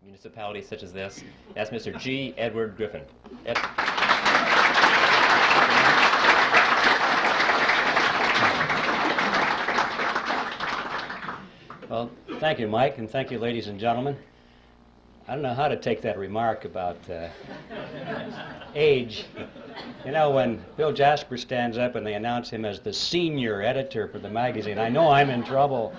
municipality such as this. That's Mr. G. Edward Griffin. Well, thank you, Mike, and thank you, ladies and gentlemen. I don't know how to take that remark about age. You know, when Bill Jasper stands up and they announce him as the senior editor for the magazine, I know I'm in trouble.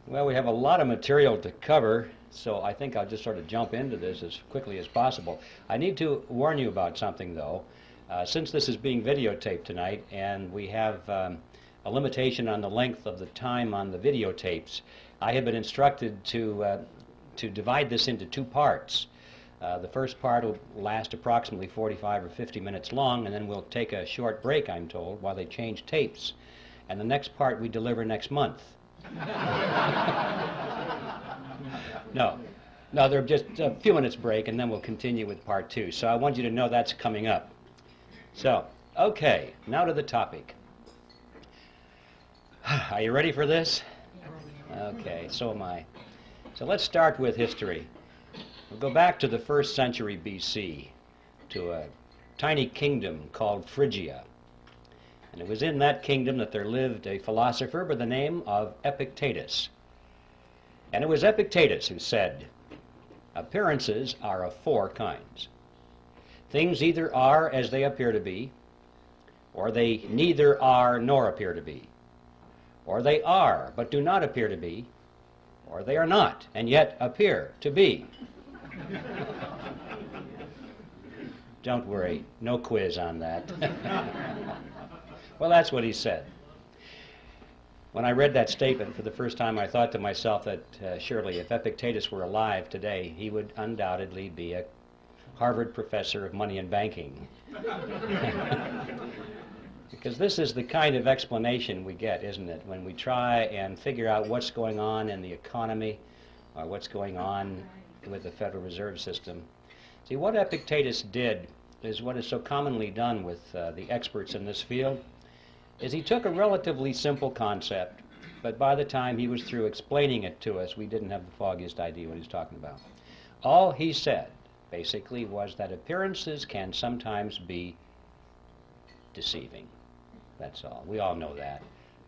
Well, we have a lot of material to cover, so I think I'll just sort of jump into this as quickly as possible. I need to warn you about something, though. Since this is being videotaped tonight, and we have a limitation on the length of the time on the videotapes, I have been instructed to divide this into two parts. The first part will last approximately 45 or 50 minutes long, and then we'll take a short break, I'm told, while they change tapes. And the next part we deliver next month. No, they're just a few minutes break, and then we'll continue with part two. So I want you to know that's coming up. So, okay, now to the topic. Are you ready for this? Okay, so am I. So let's start with history. We'll go back to the 1st century BC, to a tiny kingdom called Phrygia. And it was in that kingdom that there lived a philosopher by the name of Epictetus. And it was Epictetus who said, appearances are of four kinds. Things either are as they appear to be, or they neither are nor appear to be, or they are but do not appear to be, or they are not and yet appear to be. Don't worry, no quiz on that. Well, that's what he said. When I read that statement for the first time, I thought to myself that surely if Epictetus were alive today, he would undoubtedly be a Harvard professor of money and banking. Because this is the kind of explanation we get, isn't it, when we try and figure out what's going on in the economy or what's going on with the Federal Reserve System. See, what Epictetus did is what is so commonly done with the experts in this field, is he took a relatively simple concept, but by the time he was through explaining it to us, we didn't have the foggiest idea what he was talking about. All he said, basically, was that appearances can sometimes be deceiving. That's all. We all know that.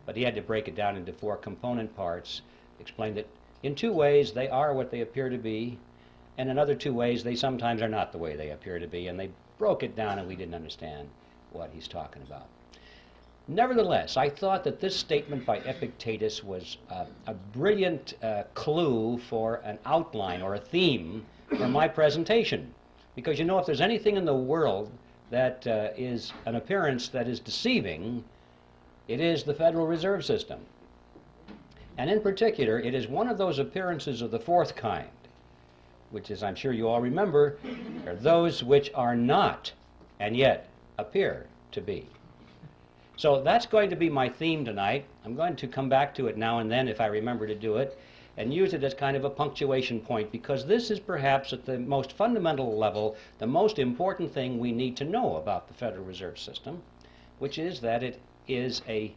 But he had to break it down into four component parts, explain that in two ways they are what they appear to be, and in other two ways they sometimes are not the way they appear to be, and they broke it down and we didn't understand what he's talking about. Nevertheless, I thought that this statement by Epictetus was a brilliant clue for an outline or a theme for my presentation. Because you know, if there's anything in the world that is an appearance that is deceiving, it is the Federal Reserve System. And in particular, it is one of those appearances of the fourth kind, which, as I'm sure you all remember, are those which are not and yet appear to be. So that's going to be my theme tonight. I'm going to come back to it now and then if I remember to do it, and use it as kind of a punctuation point, because this is perhaps at the most fundamental level the most important thing we need to know about the Federal Reserve System, which is that it is an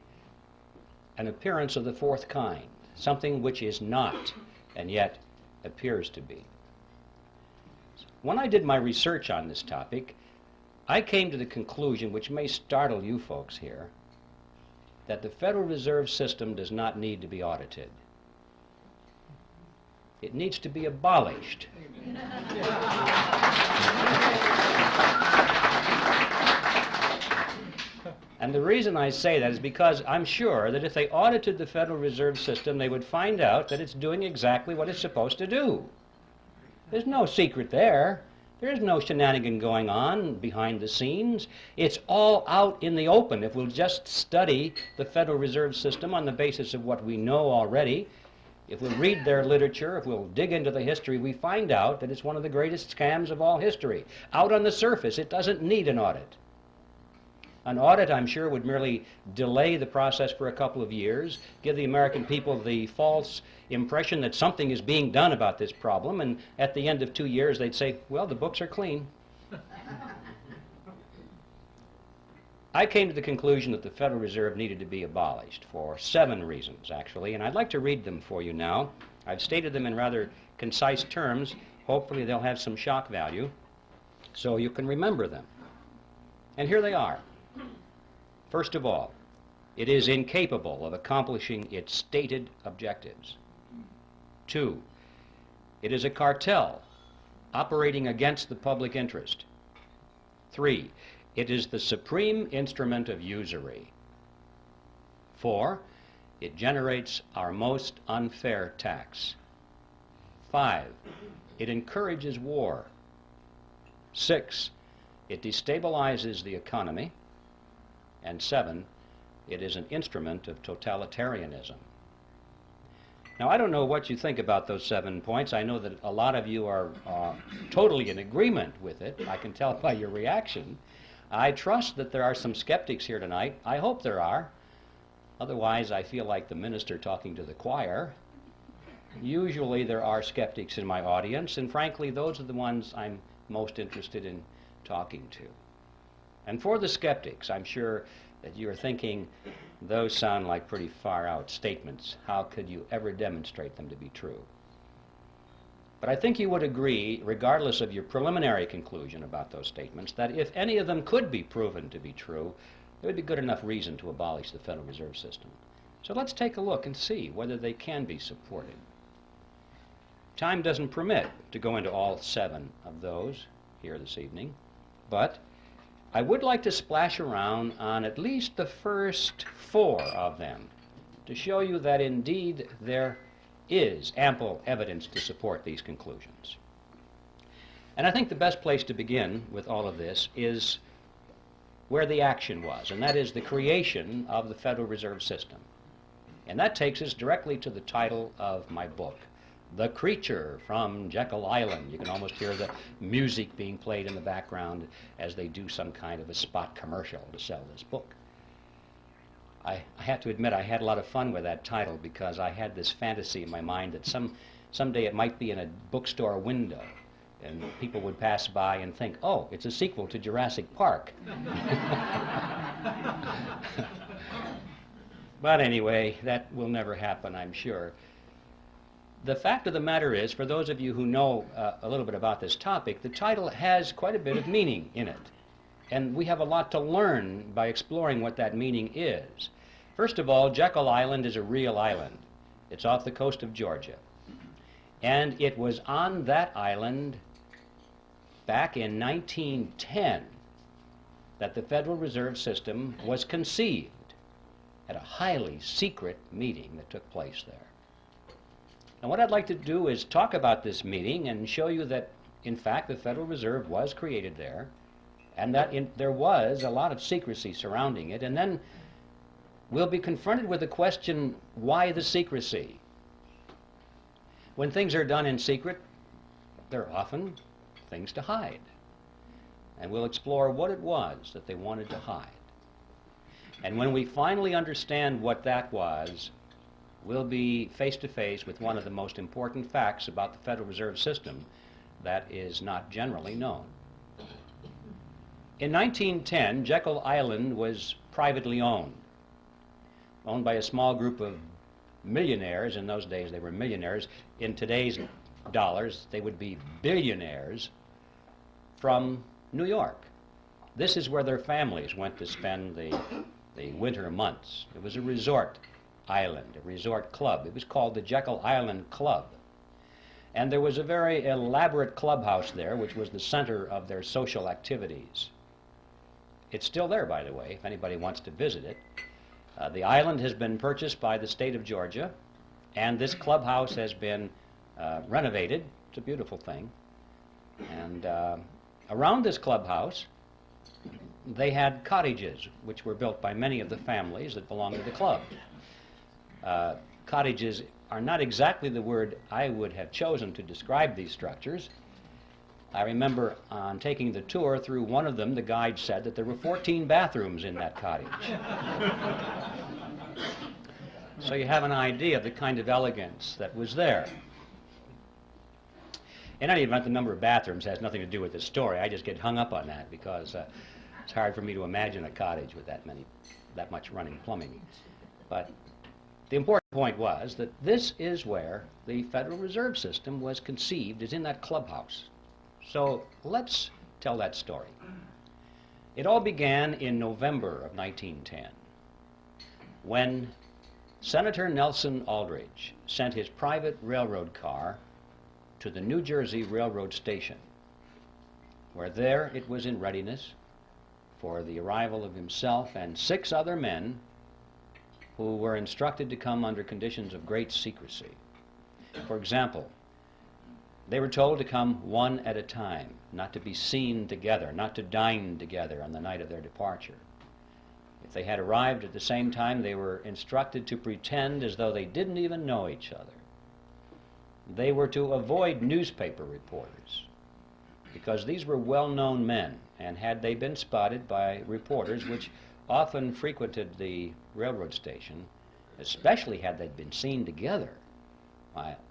appearance of the fourth kind, something which is not and yet appears to be. When I did my research on this topic, I came to the conclusion, which may startle you folks here, that the Federal Reserve System does not need to be audited. It needs to be abolished. And the reason I say that is because I'm sure that if they audited the Federal Reserve System, they would find out that it's doing exactly what it's supposed to do. There's no secret there. There's no shenanigan going on behind the scenes. It's all out in the open. If we'll just study the Federal Reserve System on the basis of what we know already, if we'll read their literature, if we'll dig into the history, we find out that it's one of the greatest scams of all history. Out on the surface, it doesn't need an audit. An audit, I'm sure, would merely delay the process for a couple of years, give the American people the false impression that something is being done about this problem, and at the end of 2 years they'd say, well, the books are clean. I came to the conclusion that the Federal Reserve needed to be abolished for 7 reasons, actually, and I'd like to read them for you now. I've stated them in rather concise terms. Hopefully they'll have some shock value so you can remember them. And here they are. First of all, it is incapable of accomplishing its stated objectives. 2, it is a cartel operating against the public interest. 3, it is the supreme instrument of usury. 4, it generates our most unfair tax. 5, it encourages war. 6, it destabilizes the economy. And 7, it is an instrument of totalitarianism. Now, I don't know what you think about those 7 points. I know that a lot of you are totally in agreement with it. I can tell by your reaction. I trust that there are some skeptics here tonight. I hope there are. Otherwise, I feel like the minister talking to the choir. Usually there are skeptics in my audience, and frankly, those are the ones I'm most interested in talking to. And for the skeptics, I'm sure that you're thinking, those sound like pretty far-out statements. How could you ever demonstrate them to be true? But I think you would agree, regardless of your preliminary conclusion about those statements, that if any of them could be proven to be true, there would be good enough reason to abolish the Federal Reserve System. So let's take a look and see whether they can be supported. Time doesn't permit to go into all 7 of those here this evening, but I would like to splash around on at least the first 4 of them to show you that indeed there is ample evidence to support these conclusions. And I think the best place to begin with all of this is where the action was, and that is the creation of the Federal Reserve System. And that takes us directly to the title of my book, The Creature from Jekyll Island. You can almost hear the music being played in the background as they do some kind of a spot commercial to sell this book. I have to admit I had a lot of fun with that title because I had this fantasy in my mind that someday it might be in a bookstore window and people would pass by and think, oh, it's a sequel to Jurassic Park. But anyway, that will never happen, I'm sure. The fact of the matter is, for those of you who know a little bit about this topic, the title has quite a bit of meaning in it. And we have a lot to learn by exploring what that meaning is. First of all, Jekyll Island is a real island. It's off the coast of Georgia. And it was on that island back in 1910 that the Federal Reserve System was conceived at a highly secret meeting that took place there. And what I'd like to do is talk about this meeting and show you that, in fact, the Federal Reserve was created there, and that there was a lot of secrecy surrounding it. And then we'll be confronted with the question, why the secrecy? When things are done in secret, there are often things to hide. And we'll explore what it was that they wanted to hide. And when we finally understand what that was, we'll be face to face with one of the most important facts about the Federal Reserve System that is not generally known. In 1910, Jekyll Island was privately owned by a small group of millionaires. In those days, they were millionaires. In today's dollars, they would be billionaires from New York. This is where their families went to spend the winter months. It was a resort island, a resort club. It was called the Jekyll Island Club. And there was a very elaborate clubhouse there, which was the center of their social activities. It's still there, by the way, if anybody wants to visit it. The island has been purchased by the state of Georgia, and this clubhouse has been renovated. It's a beautiful thing. And around this clubhouse, they had cottages, which were built by many of the families that belonged to the club. Cottages are not exactly the word I would have chosen to describe these structures. I remember on taking the tour through one of them, the guide said that there were 14 bathrooms in that cottage. So you have an idea of the kind of elegance that was there. In any event, the number of bathrooms has nothing to do with the story. I just get hung up on that because It's hard for me to imagine a cottage with that much running plumbing. But the important point was that this is where the Federal Reserve System was conceived, is in that clubhouse. So let's tell that story. It all began in November of 1910, when Senator Nelson Aldrich sent his private railroad car to the New Jersey Railroad Station, where there it was in readiness for the arrival of himself and 6 other men who were instructed to come under conditions of great secrecy. For example, they were told to come one at a time, not to be seen together, not to dine together on the night of their departure. If they had arrived at the same time, they were instructed to pretend as though they didn't even know each other. They were to avoid newspaper reporters, because these were well-known men, and had they been spotted by reporters, which often frequented the railroad station, especially had they been seen together,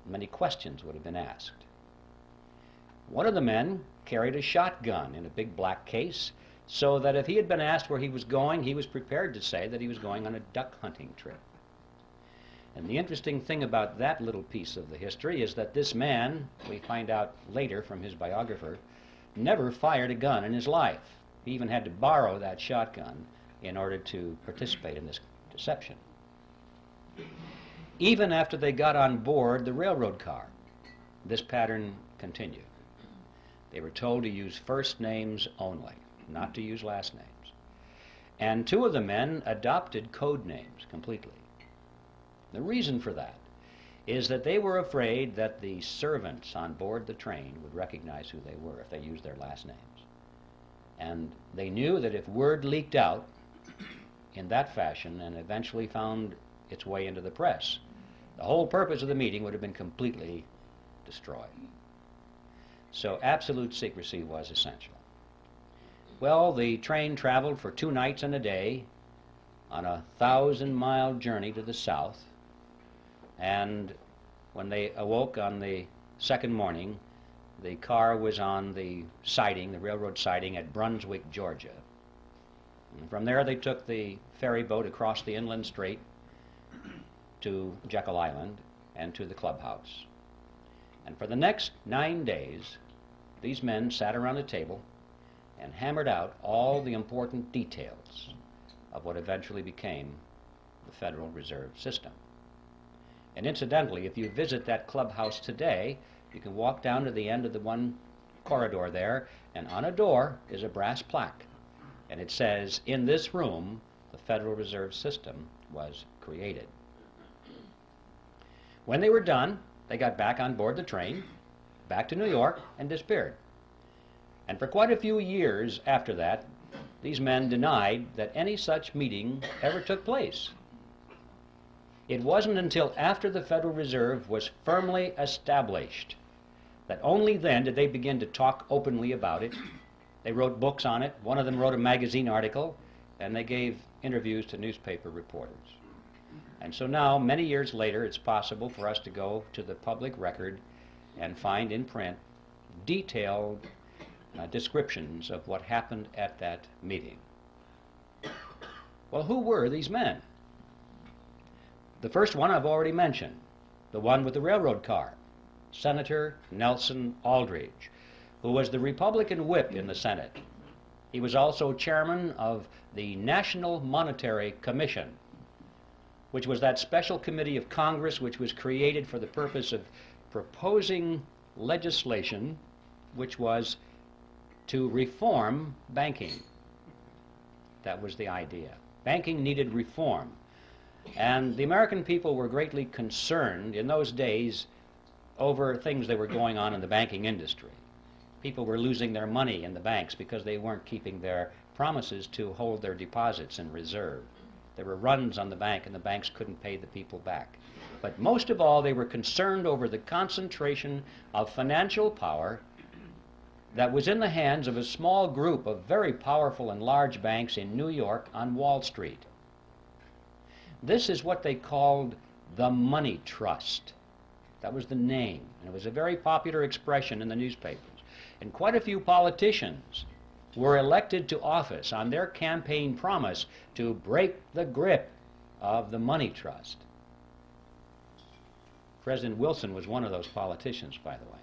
many questions would have been asked. One of the men carried a shotgun in a big black case, so that if he had been asked where he was going, he was prepared to say that he was going on a duck hunting trip. And the interesting thing about that little piece of the history is that this man, we find out later from his biographer, never fired a gun in his life. He even had to borrow that shotgun in order to participate in this deception. Even after they got on board the railroad car, this pattern continued. They were told to use first names only, not to use last names. And 2 of the men adopted code names completely. The reason for that is that they were afraid that the servants on board the train would recognize who they were if they used their last names. And they knew that if word leaked out in that fashion and eventually found its way into the press, the whole purpose of the meeting would have been completely destroyed. So absolute secrecy was essential. Well, the train traveled for 2 nights and a day on a 1,000-mile journey to the south, and when they awoke on the second morning, the car was on the siding, the railroad siding at Brunswick, Georgia. And from there they took the ferry boat across the inland strait to Jekyll Island and to the clubhouse. And for the next 9 days, these men sat around a table and hammered out all the important details of what eventually became the Federal Reserve System. And incidentally, if you visit that clubhouse today, you can walk down to the end of the one corridor there, and on a door is a brass plaque. And it says, "In this room, the Federal Reserve System was created." When they were done, they got back on board the train, back to New York, and disappeared. And for quite a few years after that, these men denied that any such meeting ever took place. It wasn't until after the Federal Reserve was firmly established that only then did they begin to talk openly about it. They wrote books on it. One of them wrote a magazine article, and they gave interviews to newspaper reporters. And so now, many years later, it's possible for us to go to the public record and find in print detailed descriptions of what happened at that meeting. Well, who were these men? The first one I've already mentioned, the one with the railroad car, Senator Nelson Aldrich, who was the Republican whip in the Senate. He was also chairman of the National Monetary Commission, which was that special committee of Congress which was created for the purpose of proposing legislation which was to reform banking. That was the idea. Banking needed reform. And the American people were greatly concerned in those days over things that were going on in the banking industry. People were losing their money in the banks because they weren't keeping their promises to hold their deposits in reserve. There were runs on the bank, and the banks couldn't pay the people back. But most of all, they were concerned over the concentration of financial power that was in the hands of a small group of very powerful and large banks in New York on Wall Street. This is what they called the money trust. That was the name, and it was a very popular expression in the newspapers. And quite a few politicians were elected to office on their campaign promise to break the grip of the money trust. President Wilson was one of those politicians, by the way.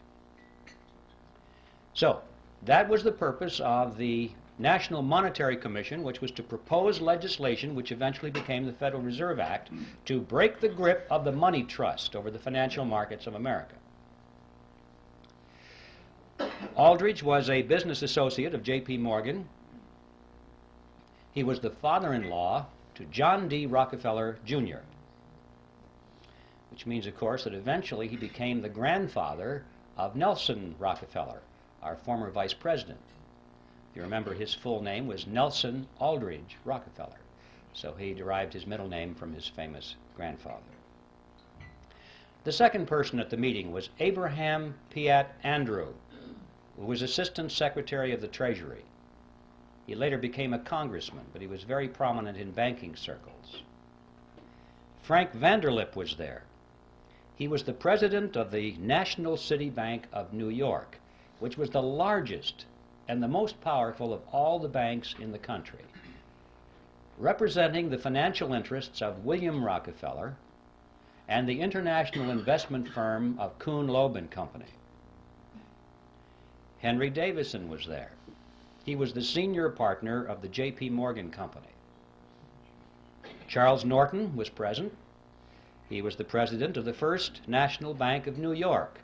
So, that was the purpose of the National Monetary Commission, which was to propose legislation which eventually became the Federal Reserve Act to break the grip of the money trust over the financial markets of America. Aldrich was a business associate of J.P. Morgan. He was the father-in-law to John D. Rockefeller, Jr., which means, of course, that eventually he became the grandfather of Nelson Rockefeller, our former vice president. If you remember, his full name was Nelson Aldrich Rockefeller, so he derived his middle name from his famous grandfather. The second person at the meeting was Abraham Piatt Andrew, who was Assistant Secretary of the Treasury. He later became a congressman, but he was very prominent in banking circles. Frank Vanderlip was there. He was the president of the National City Bank of New York, which was the largest and the most powerful of all the banks in the country, representing the financial interests of William Rockefeller and the international investment firm of Kuhn, Loeb and Company. Henry Davison was there. He was the senior partner of the J.P. Morgan Company. Charles Norton was present. He was the president of the First National Bank of New York,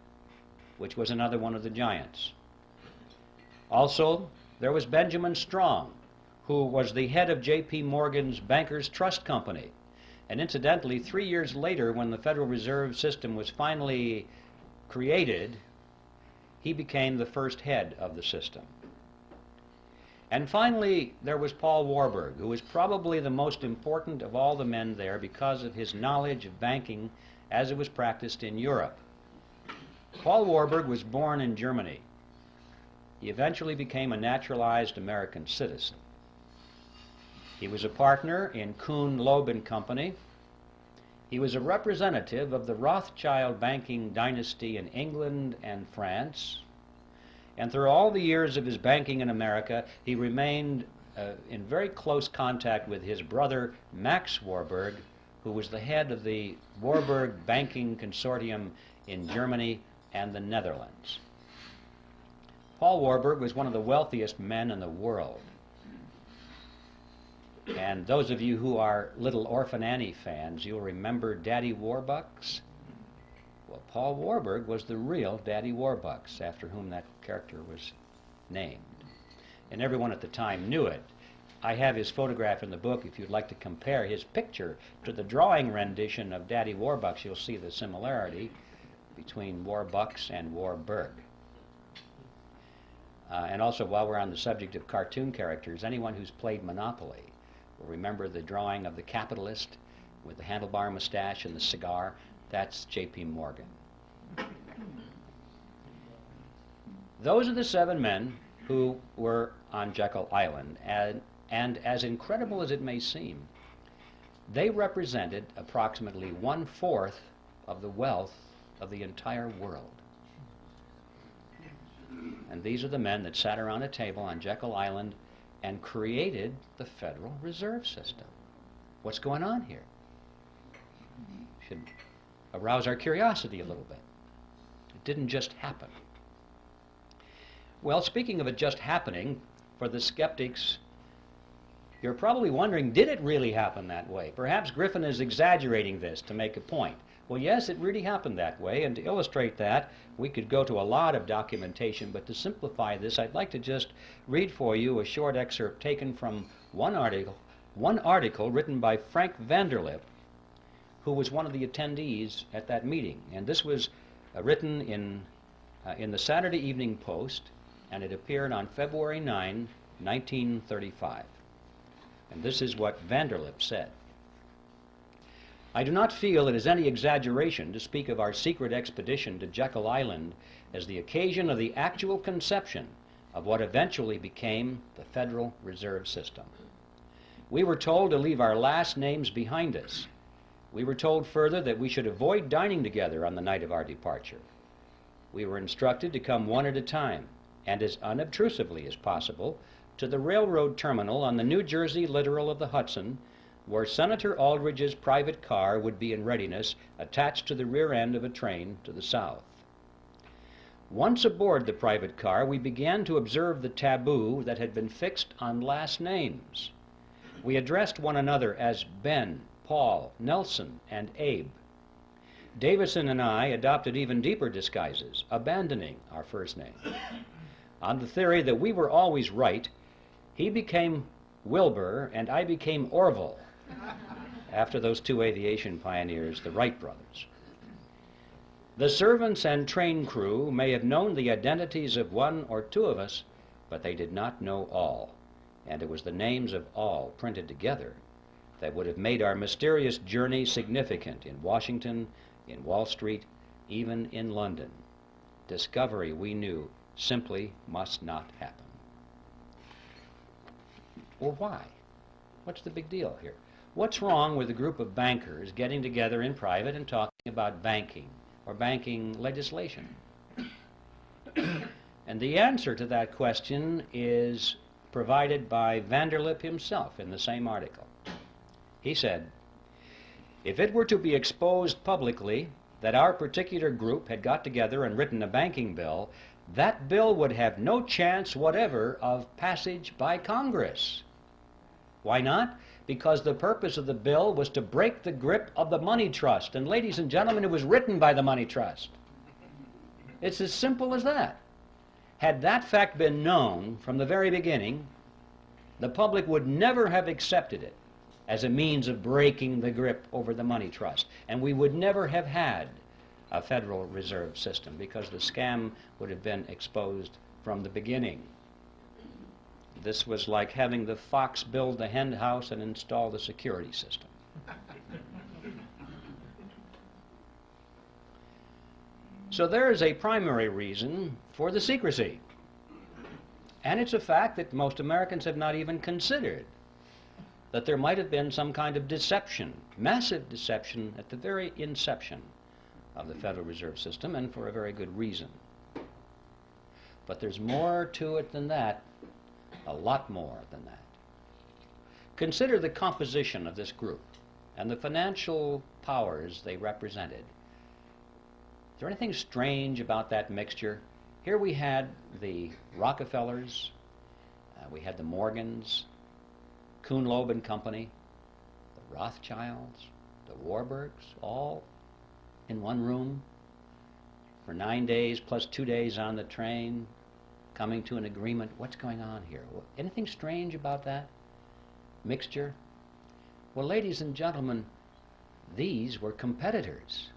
which was another one of the giants. Also, there was Benjamin Strong, who was the head of J.P. Morgan's Bankers Trust Company. And incidentally, 3 years later, when the Federal Reserve System was finally created, he became the first head of the system. And finally, there was Paul Warburg, who was probably the most important of all the men there because of his knowledge of banking as it was practiced in Europe. Paul Warburg was born in Germany. He eventually became a naturalized American citizen. He was a partner in Kuhn, Loeb and Company. He was a representative of the Rothschild banking dynasty in England and France. And through all the years of his banking in America, he remained in very close contact with his brother, Max Warburg, who was the head of the Warburg Banking Consortium in Germany and the Netherlands. Paul Warburg was one of the wealthiest men in the world. And those of you who are Little Orphan Annie fans, you'll remember Daddy Warbucks. Well, Paul Warburg was the real Daddy Warbucks, after whom that character was named. And everyone at the time knew it. I have his photograph in the book. If you'd like to compare his picture to the drawing rendition of Daddy Warbucks, you'll see the similarity between Warbucks and Warburg. And also, while we're on the subject of cartoon characters, anyone who's played Monopoly will remember the drawing of the capitalist with the handlebar mustache and the cigar. That's J.P. Morgan. Those are the 7 men who were on Jekyll Island, and as incredible as it may seem, they represented approximately 1/4 of the wealth of the entire world. And these are the men that sat around a table on Jekyll Island and created the Federal Reserve System. What's going on here? Should arouse our curiosity a little bit. It didn't just happen. Well, speaking of it just happening, for the skeptics, you're probably wondering, did it really happen that way? Perhaps Griffin is exaggerating this to make a point. Well, yes, it really happened that way, and to illustrate that, we could go to a lot of documentation, but to simplify this, I'd like to just read for you a short excerpt taken from one article written by Frank Vanderlip, who was one of the attendees at that meeting. And this was written in the Saturday Evening Post, and it appeared on February 9, 1935. And this is what Vanderlip said. I do not feel it is any exaggeration to speak of our secret expedition to Jekyll Island as the occasion of the actual conception of what eventually became the Federal Reserve System. We were told to leave our last names behind us. We were told further that we should avoid dining together on the night of our departure. We were instructed to come one at a time, and as unobtrusively as possible, to the railroad terminal on the New Jersey littoral of the Hudson, where Senator Aldrich's private car would be in readiness, attached to the rear end of a train to the south. Once aboard the private car, we began to observe the taboo that had been fixed on last names. We addressed one another as Ben, Paul, Nelson, and Abe. Davison and I adopted even deeper disguises, abandoning our first name. On the theory that we were always right, he became Wilbur and I became Orville, after those two aviation pioneers, the Wright brothers. The servants and train crew may have known the identities of one or two of us, but they did not know all, and it was the names of all printed together that would have made our mysterious journey significant in Washington, in Wall Street, even in London. Discovery, we knew, simply must not happen. Well, why? What's the big deal here? What's wrong with a group of bankers getting together in private and talking about banking or banking legislation? And the answer to that question is provided by Vanderlip himself in the same article. He said, "If it were to be exposed publicly that our particular group had got together and written a banking bill, that bill would have no chance whatever of passage by Congress." Why not? Because the purpose of the bill was to break the grip of the money trust. And ladies and gentlemen, it was written by the money trust. It's as simple as that. Had that fact been known from the very beginning, the public would never have accepted it as a means of breaking the grip over the money trust. And we would never have had a Federal Reserve System because the scam would have been exposed from the beginning. This was like having the fox build the hen house and install the security system. So there is a primary reason for the secrecy. And it's a fact that most Americans have not even considered, that there might have been some kind of deception, massive deception, at the very inception of the Federal Reserve System, and for a very good reason. But there's more to it than that. A lot more than that. Consider the composition of this group and the financial powers they represented. Is there anything strange about that mixture? Here we had the Rockefellers, we had the Morgans, Kuhn, Loeb and Company, the Rothschilds, the Warburgs, all in one room for 9 days plus 2 days on the train, coming to an agreement. What's going on here? Anything strange about that mixture? Well, ladies and gentlemen, these were competitors.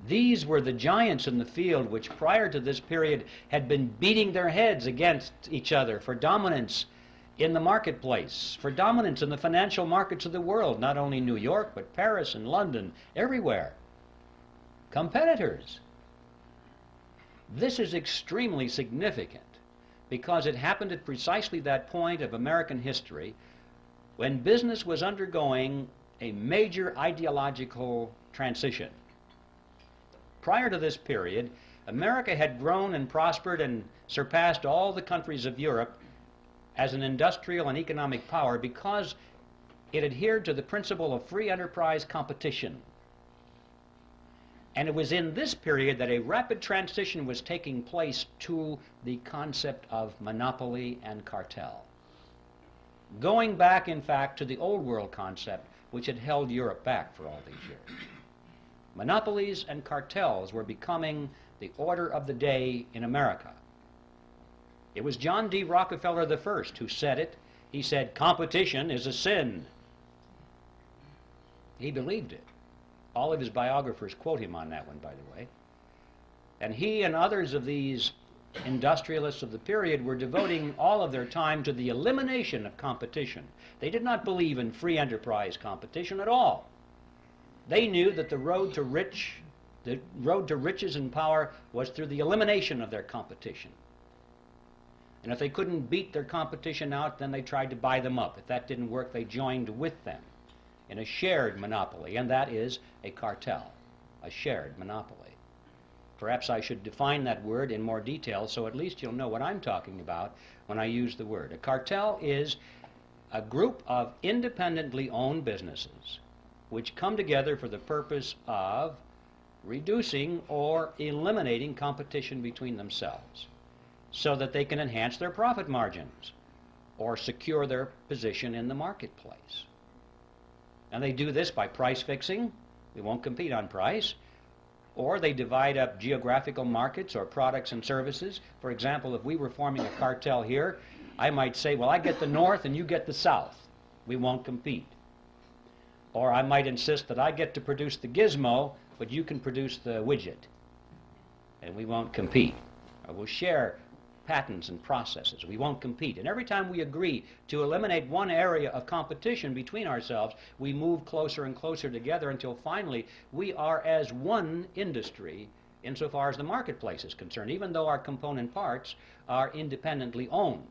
These were the giants in the field which prior to this period had been beating their heads against each other for dominance in the marketplace, for dominance in the financial markets of the world, not only New York, but Paris and London, everywhere. Competitors. This is extremely significant because it happened at precisely that point of American history when business was undergoing a major ideological transition. Prior to this period, America had grown and prospered and surpassed all the countries of Europe as an industrial and economic power because it adhered to the principle of free enterprise competition. And it was in this period that a rapid transition was taking place to the concept of monopoly and cartel. Going back, in fact, to the old world concept which had held Europe back for all these years. Monopolies and cartels were becoming the order of the day in America. It was John D. Rockefeller I who said it. He said, "Competition is a sin." He believed it. All of his biographers quote him on that one, by the way. And he and others of these industrialists of the period were devoting all of their time to the elimination of competition. They did not believe in free enterprise competition at all. They knew that the road to riches and power was through the elimination of their competition. And if they couldn't beat their competition out, then they tried to buy them up. If that didn't work, they joined with them in a shared monopoly, and that is a cartel, a shared monopoly. Perhaps I should define that word in more detail so at least you'll know what I'm talking about when I use the word. A cartel is a group of independently owned businesses which come together for the purpose of reducing or eliminating competition between themselves so that they can enhance their profit margins or secure their position in the marketplace. And they do this by price fixing. We won't compete on price. Or they divide up geographical markets or products and services. For example, if we were forming a cartel here, I might say, well, I get the north and you get the south. We won't compete. Or I might insist that I get to produce the gizmo, but you can produce the widget. And we won't compete. Or we'll share patents and processes. We won't compete. And every time we agree to eliminate one area of competition between ourselves, we move closer and closer together until finally we are as one industry insofar as the marketplace is concerned, even though our component parts are independently owned.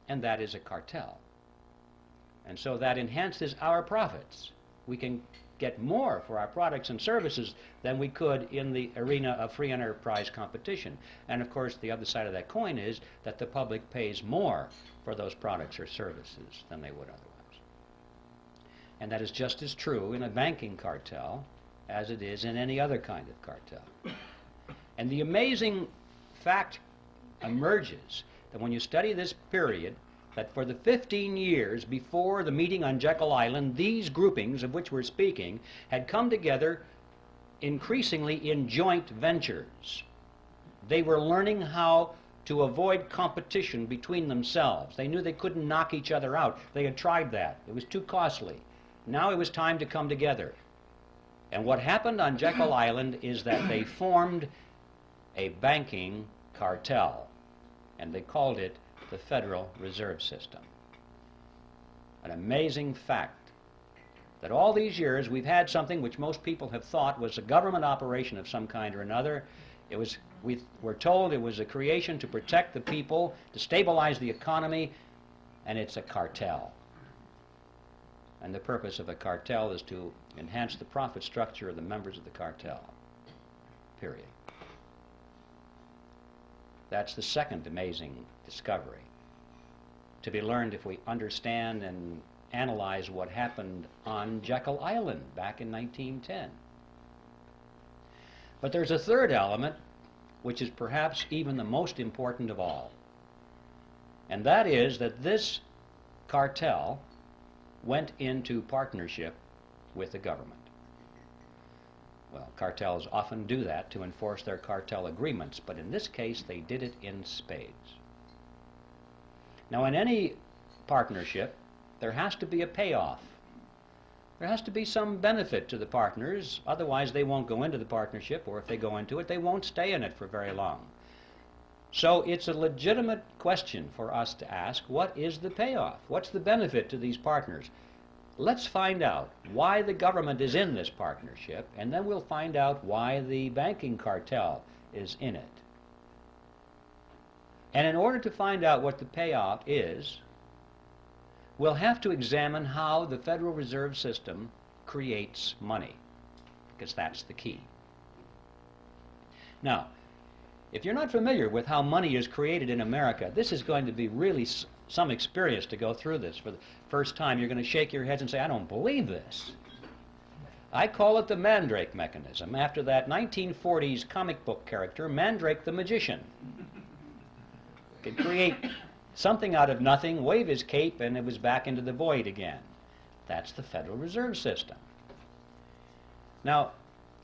And that is a cartel. And so that enhances our profits. We can get more for our products and services than we could in the arena of free enterprise competition. And of course, the other side of that coin is that the public pays more for those products or services than they would otherwise. And that is just as true in a banking cartel as it is in any other kind of cartel. And the amazing fact emerges that when you study this period, that for the 15 years before the meeting on Jekyll Island, these groupings of which we're speaking had come together increasingly in joint ventures. They were learning how to avoid competition between themselves. They knew they couldn't knock each other out. They had tried that. It was too costly. Now it was time to come together. And what happened on Jekyll Island is that they formed a banking cartel, and they called it the Federal Reserve System. An amazing fact that all these years we've had something which most people have thought was a government operation of some kind or another. We were told it was a creation to protect the people, to stabilize the economy, and it's a cartel. And the purpose of a cartel is to enhance the profit structure of the members of the cartel. Period. That's the second amazing discovery, to be learned if we understand and analyze what happened on Jekyll Island back in 1910. But there's a third element, which is perhaps even the most important of all. And that is that this cartel went into partnership with the government. Well, cartels often do that to enforce their cartel agreements, but in this case they did it in spades. Now, in any partnership, there has to be a payoff. There has to be some benefit to the partners, otherwise they won't go into the partnership, or if they go into it, they won't stay in it for very long. So it's a legitimate question for us to ask, what is the payoff? What's the benefit to these partners? Let's find out why the government is in this partnership, and then we'll find out why the banking cartel is in it. And in order to find out what the payoff is, we'll have to examine how the Federal Reserve System creates money, because that's the key. Now, if you're not familiar with how money is created in America, this is going to be really some experience to go through this for the first time. You're going to shake your heads and say, I don't believe this. I call it the Mandrake mechanism, after that 1940s comic book character, Mandrake the Magician. Could create something out of nothing, wave his cape, and it was back into the void again. That's the Federal Reserve System. Now,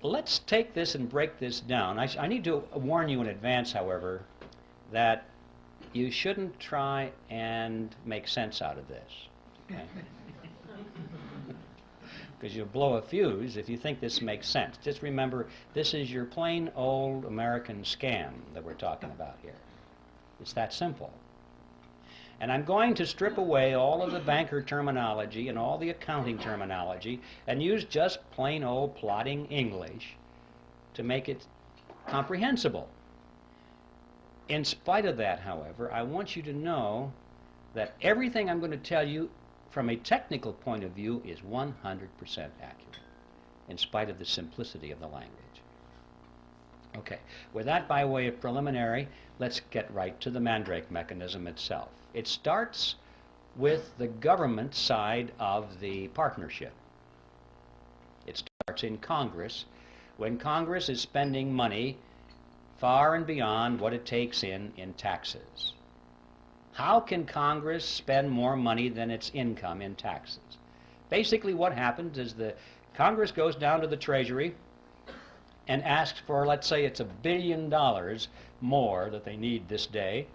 let's take this and break this down. I need to warn you in advance, however, that you shouldn't try and make sense out of this. Okay? Because you'll blow a fuse if you think this makes sense. Just remember, this is your plain old American scam that we're talking about here. It's that simple. And I'm going to strip away all of the banker terminology and all the accounting terminology and use just plain old plodding English to make it comprehensible. In spite of that, however, I want you to know that everything I'm going to tell you from a technical point of view is 100% accurate, in spite of the simplicity of the language. Okay, with that by way of preliminary, let's get right to the Mandrake mechanism itself. It starts with the government side of the partnership. It starts in Congress, when Congress is spending money far and beyond what it takes in taxes. How can Congress spend more money than its income in taxes? Basically what happens is the Congress goes down to the Treasury and asks for, let's say it's $1 billion more that they need this day.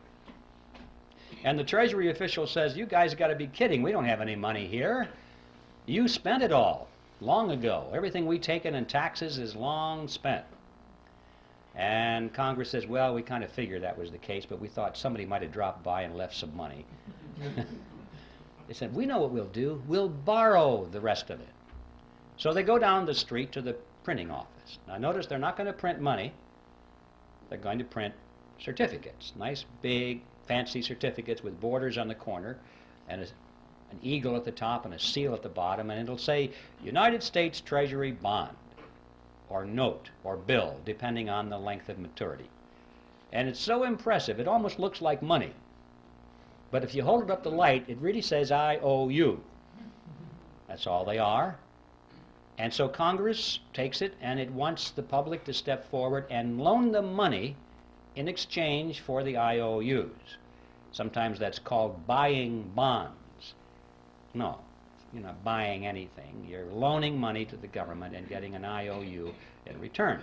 And the Treasury official says, you guys got to be kidding, we don't have any money here. You spent it all long ago. Everything we taken in taxes is long spent. And Congress says, well, we kind of figured that was the case, but we thought somebody might have dropped by and left some money. They said, we know what we'll do. We'll borrow the rest of it. So they go down the street to the printing office. Now notice they're not going to print money. They're going to print certificates. Nice, big, fancy certificates with borders on the corner and an eagle at the top and a seal at the bottom, and it'll say United States Treasury bond or note or bill, depending on the length of maturity. And it's so impressive, it almost looks like money. But if you hold it up to light, it really says I owe you. That's all they are. And so Congress takes it and it wants the public to step forward and loan them money in exchange for the IOUs. Sometimes that's called buying bonds. No, you're not buying anything. You're loaning money to the government and getting an IOU in return.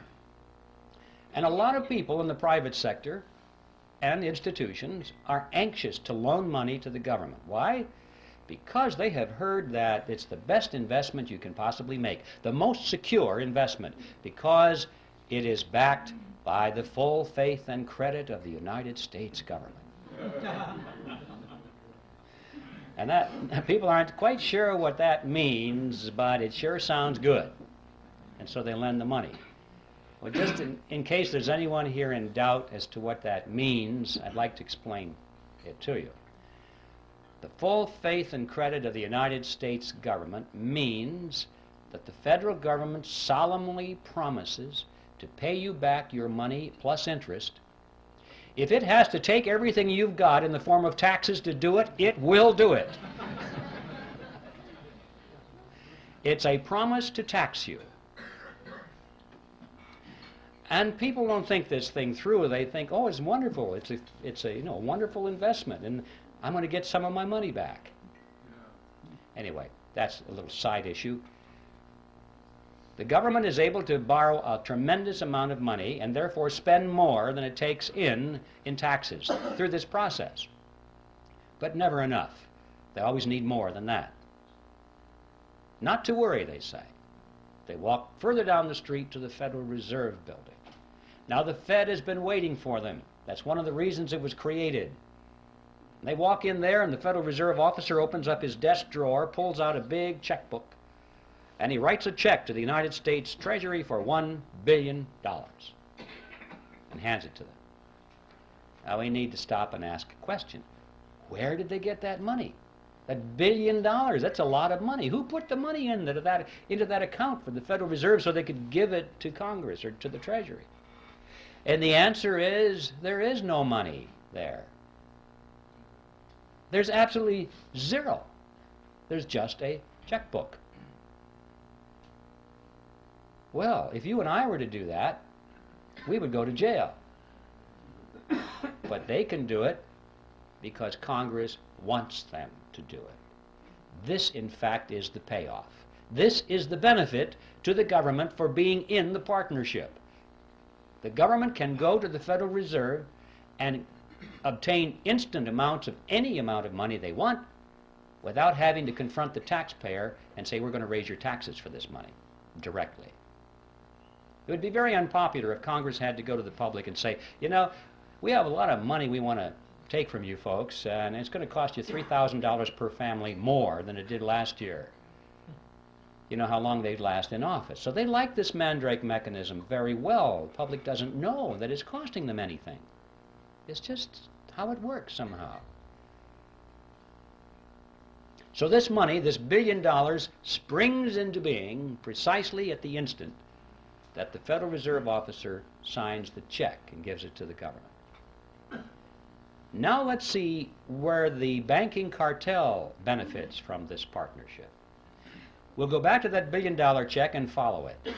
And a lot of people in the private sector and institutions are anxious to loan money to the government. Why? Because they have heard that it's the best investment you can possibly make, the most secure investment, because it is backed by the full faith and credit of the United States government. And that people aren't quite sure what that means, but it sure sounds good. And so they lend the money. Well, just in case there's anyone here in doubt as to what that means, I'd like to explain it to you. The full faith and credit of the United States government means that the federal government solemnly promises to pay you back your money plus interest. If it has to take everything you've got in the form of taxes to do it, it will do it. It's a promise to tax you. And people don't think this thing through. They think, oh, it's wonderful. It's a wonderful investment, and I'm going to get some of my money back. Anyway, that's a little side issue. The government is able to borrow a tremendous amount of money and therefore spend more than it takes in taxes through this process. But never enough. They always need more than that. Not to worry, they say. They walk further down the street to the Federal Reserve Building. Now the Fed has been waiting for them. That's one of the reasons it was created. They walk in there and the Federal Reserve officer opens up his desk drawer, pulls out a big checkbook, and he writes a check to the United States Treasury for $1 billion and hands it to them. Now we need to stop and ask a question. Where did they get that money? That $1 billion, that's a lot of money. Who put the money into that account for the Federal Reserve so they could give it to Congress or to the Treasury? And the answer is, there is no money there. There's absolutely zero. There's just a checkbook. Well, if you and I were to do that, we would go to jail. But they can do it because Congress wants them to do it. This, in fact, is the payoff. This is the benefit to the government for being in the partnership. The government can go to the Federal Reserve and obtain instant amounts of any amount of money they want without having to confront the taxpayer and say, we're going to raise your taxes for this money directly. It would be very unpopular if Congress had to go to the public and say, we have a lot of money we want to take from you folks, and it's going to cost you $3,000 per family more than it did last year. You know how long they'd last in office. So they like this Mandrake mechanism very well. The public doesn't know that it's costing them anything. It's just how it works somehow. So this money, this $1 billion, springs into being precisely at the instant that the Federal Reserve officer signs the check and gives it to the government. Now let's see where the banking cartel benefits from this partnership. We'll go back to that $1 billion check and follow it.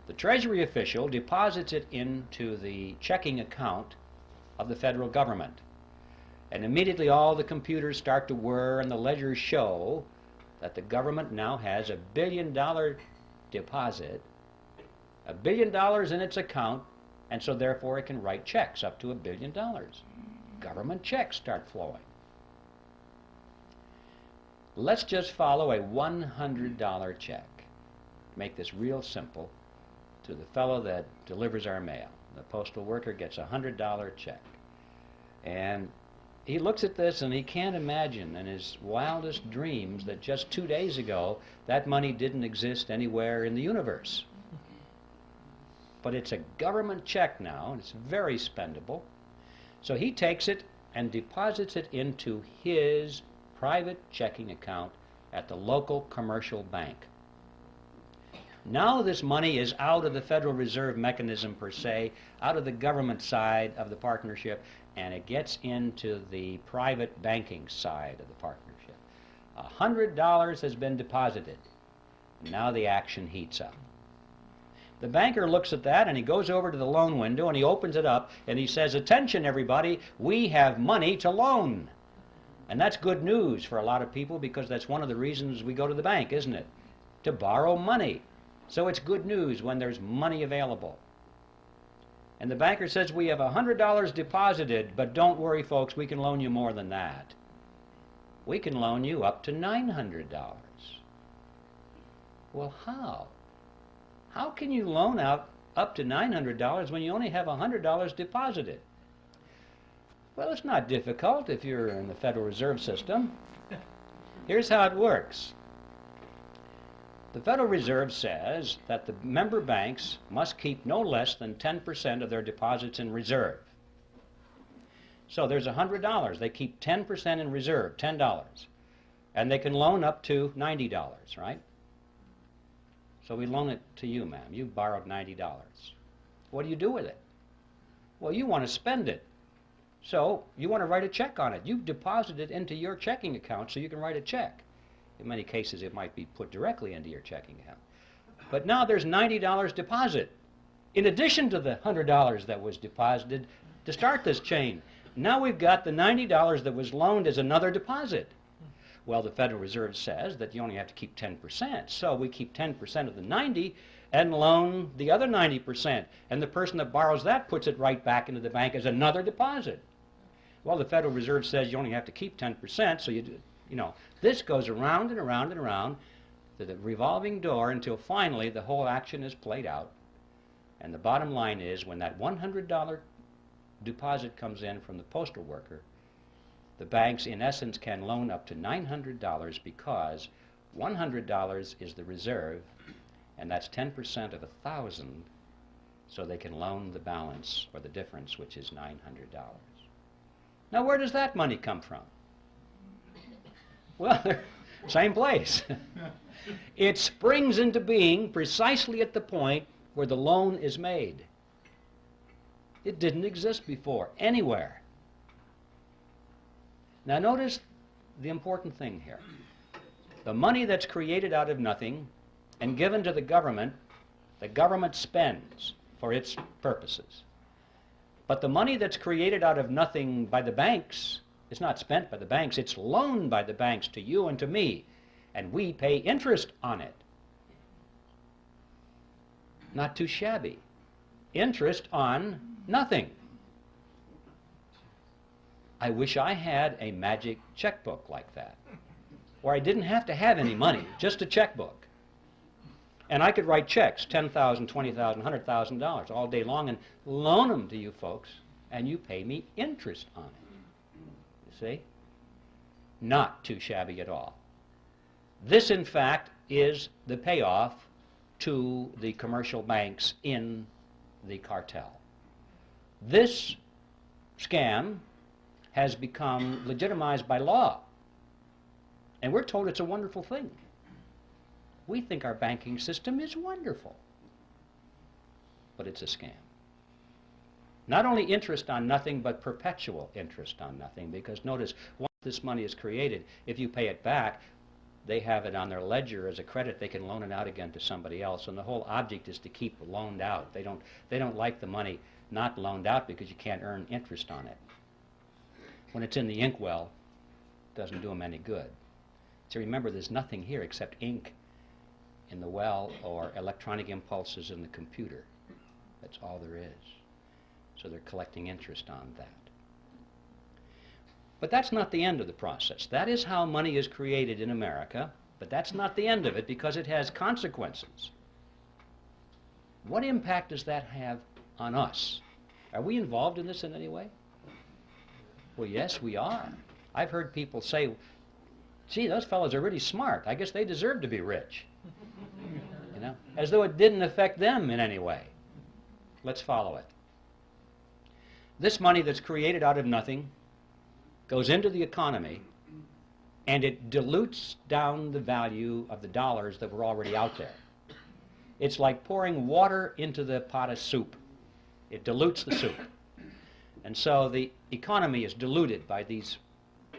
The Treasury official deposits it into the checking account of the federal government. And immediately all the computers start to whir and the ledgers show that the government now has a $1 billion deposit, $1 billion in its account, and so therefore it can write checks up to $1 billion. Government checks start flowing. Let's just follow a $100 check. Make this real simple to the fellow that delivers our mail. The postal worker gets a $100 check. And he looks at this and he can't imagine in his wildest dreams that just 2 days ago that money didn't exist anywhere in the universe. But it's a government check now, and it's very spendable. So he takes it and deposits it into his private checking account at the local commercial bank. Now this money is out of the Federal Reserve mechanism per se, out of the government side of the partnership, and it gets into the private banking side of the partnership. $100 has been deposited. Now the action heats up. The banker looks at that and he goes over to the loan window and he opens it up and he says, "Attention everybody, we have money to loan." And that's good news for a lot of people because that's one of the reasons we go to the bank, isn't it? To borrow money. So it's good news when there's money available. And the banker says, "We have $100 deposited, but don't worry folks, we can loan you more than that. We can loan you up to $900. Well, how? How can you loan out up to $900 when you only have $100 deposited? Well, it's not difficult if you're in the Federal Reserve System. Here's how it works. The Federal Reserve says that the member banks must keep no less than 10% of their deposits in reserve. So there's $100. They keep 10% in reserve, $10. And they can loan up to $90, right? So we loan it to you, ma'am. You borrowed $90. What do you do with it? Well, you want to spend it. So you want to write a check on it. You've deposited it into your checking account so you can write a check. In many cases, it might be put directly into your checking account. But now there's $90 deposit, in addition to the $100 that was deposited to start this chain. Now we've got the $90 that was loaned as another deposit. Well, the Federal Reserve says that you only have to keep 10%, so we keep 10% of the 90 and loan the other 90%, and the person that borrows that puts it right back into the bank as another deposit. Well, the Federal Reserve says you only have to keep 10%, so you know, this goes around and around and around to the revolving door until finally the whole action is played out. And the bottom line is when that $100 deposit comes in from the postal worker, the banks in essence can loan up to $900 because $100 is the reserve and that's 10% of 1,000, so they can loan the balance or the difference, which is $900. Now where does that money come from? Well, same place. It springs into being precisely at the point where the loan is made. It didn't exist before, anywhere. Now notice the important thing here. The money that's created out of nothing and given to the government spends for its purposes. But the money that's created out of nothing by the banks is not spent by the banks, it's loaned by the banks to you and to me, and we pay interest on it. Not too shabby. Interest on nothing. I wish I had a magic checkbook like that, where I didn't have to have any money, just a checkbook. And I could write checks, $10,000, $20,000, $100,000 all day long and loan them to you folks, and you pay me interest on it. You see? Not too shabby at all. This, in fact, is the payoff to the commercial banks in the cartel. This scam has become legitimized by law. And we're told it's a wonderful thing. We think our banking system is wonderful. but it's a scam. Not only interest on nothing, but perpetual interest on nothing, because notice, once this money is created, if you pay it back, they have it on their ledger as a credit. They can loan it out again to somebody else, and the whole object is to keep loaned out. They don't like the money not loaned out because you can't earn interest on it. When it's in the inkwell, it doesn't do them any good. So remember, there's nothing here except ink in the well or electronic impulses in the computer. That's all there is. So they're collecting interest on that. But that's not the end of the process. That is how money is created in America, but that's not the end of it because it has consequences. What impact does that have on us? Are we involved in this in any way? Well, yes, we are. I've heard people say, gee, those fellows are really smart. I guess they deserve to be rich. You know, as though it didn't affect them in any way. Let's follow it. This money that's created out of nothing goes into the economy, and it dilutes down the value of the dollars that were already out there. It's like pouring water into the pot of soup. It dilutes the soup. And so the economy is diluted by these